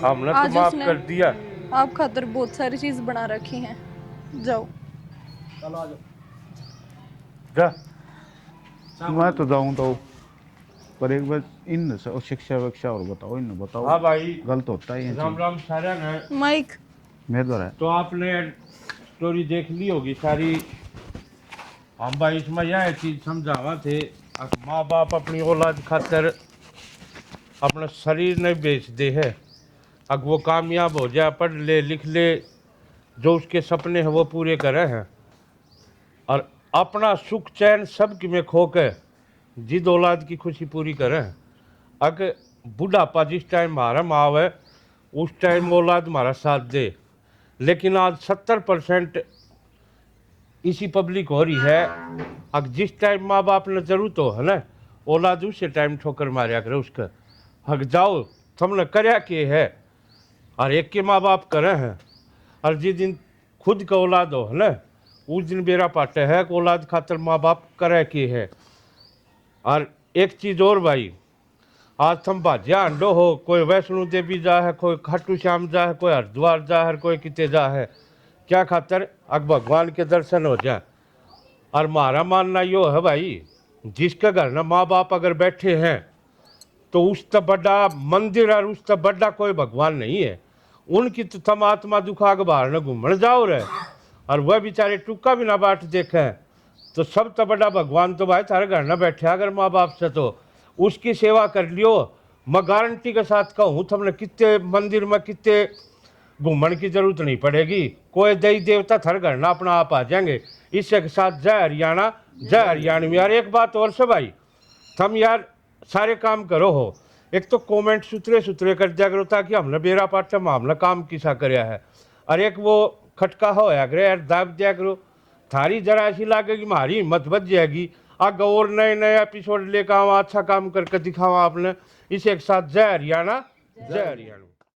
हमने तो माफ कर दिया। आप खातर बहुत सारी चीज बना रखी हैं, जाओ। चलो आ जाओ। जा मैं तो जाऊँ तो, पर एक बार इन शिक्षा विक्षा और बताओ, इन बताओ। हाँ भाई गलत होता है ये राम राम सारा ने माइक मेरे द्वारा। तो आपने स्टोरी देख ली होगी सारी। हम भाई इसमें यह चीज समझावा थे, माँ बाप अपनी औलाद खातर अपना शरीर नहीं बेच दे है। अब वो कामयाब हो जाए, पढ़ ले लिख ले, जो उसके सपने हैं वो पूरे करे हैं, और अपना सुख चैन सब की में खो के जिद औलाद की खुशी पूरी करे। अगर बुढ़ापा जिस टाइम हमारा माँ है उस टाइम औलाद हमारा साथ दे, लेकिन आज 70% इसी पब्लिक हो रही है। अब जिस टाइम माँ बाप ने जरूरत हो है ना, औलाद उसे टाइम ठोकर मारिया करे उसका। हक जाओ तुमने करया के है, और एक के माँ बाप करे हैं, और जिस दिन खुद का औलाद हो है ना, उस दिन बेरा पाटे है कि औलाद खातर माँ बाप करे के है। और एक चीज़ और भाई, आज तुम भाजिया अंडो हो, कोई वैष्णो देवी जा है, कोई खाटू श्याम जा है, कोई हरिद्वार जा है, कोई किते जा है, क्या खातर अब भगवान के दर्शन हो जाए। और हमारा मानना यो है भाई, जिसके घर ना माँ बाप अगर बैठे हैं तो उससे बड़ा मंदिर और उससे बड़ा कोई भगवान नहीं है। उनकी तो तुम आत्मा दुखा के बाहर न घूमने जाओ रहे, और वह बेचारे टुक्का भी ना बाट देखें, तो सब तो बड़ा भगवान तो भाई थारे घर न बैठे अगर माँ बाप से, तो उसकी सेवा कर लियो। मैं गारंटी के साथ कहूँ तुमने कितने मंदिर में कितने घूमने की जरूरत नहीं पड़ेगी, कोई देवी देवता थारे घर ना अपना आप आ जाएंगे। इसके साथ जय हरियाणा, जय हरियाणवी। यार एक बात और से भाई, तुम यार सारे काम करो हो, एक तो कमेंट सुथरे सुथरे कर दिया करो ताकि हमने बेरा पाठ मामला काम किसा करया है, और एक वो खटका होया करे यार दाब दिया करो। थारी जरा ऐसी लागेगी हमारी हिम्मत बच जाएगी, आगे और नए नए एपिसोड लेकर आवा, अच्छा काम करके दिखावा आपने। इसे एक साथ जय हरियाणा, जय हरियाणा।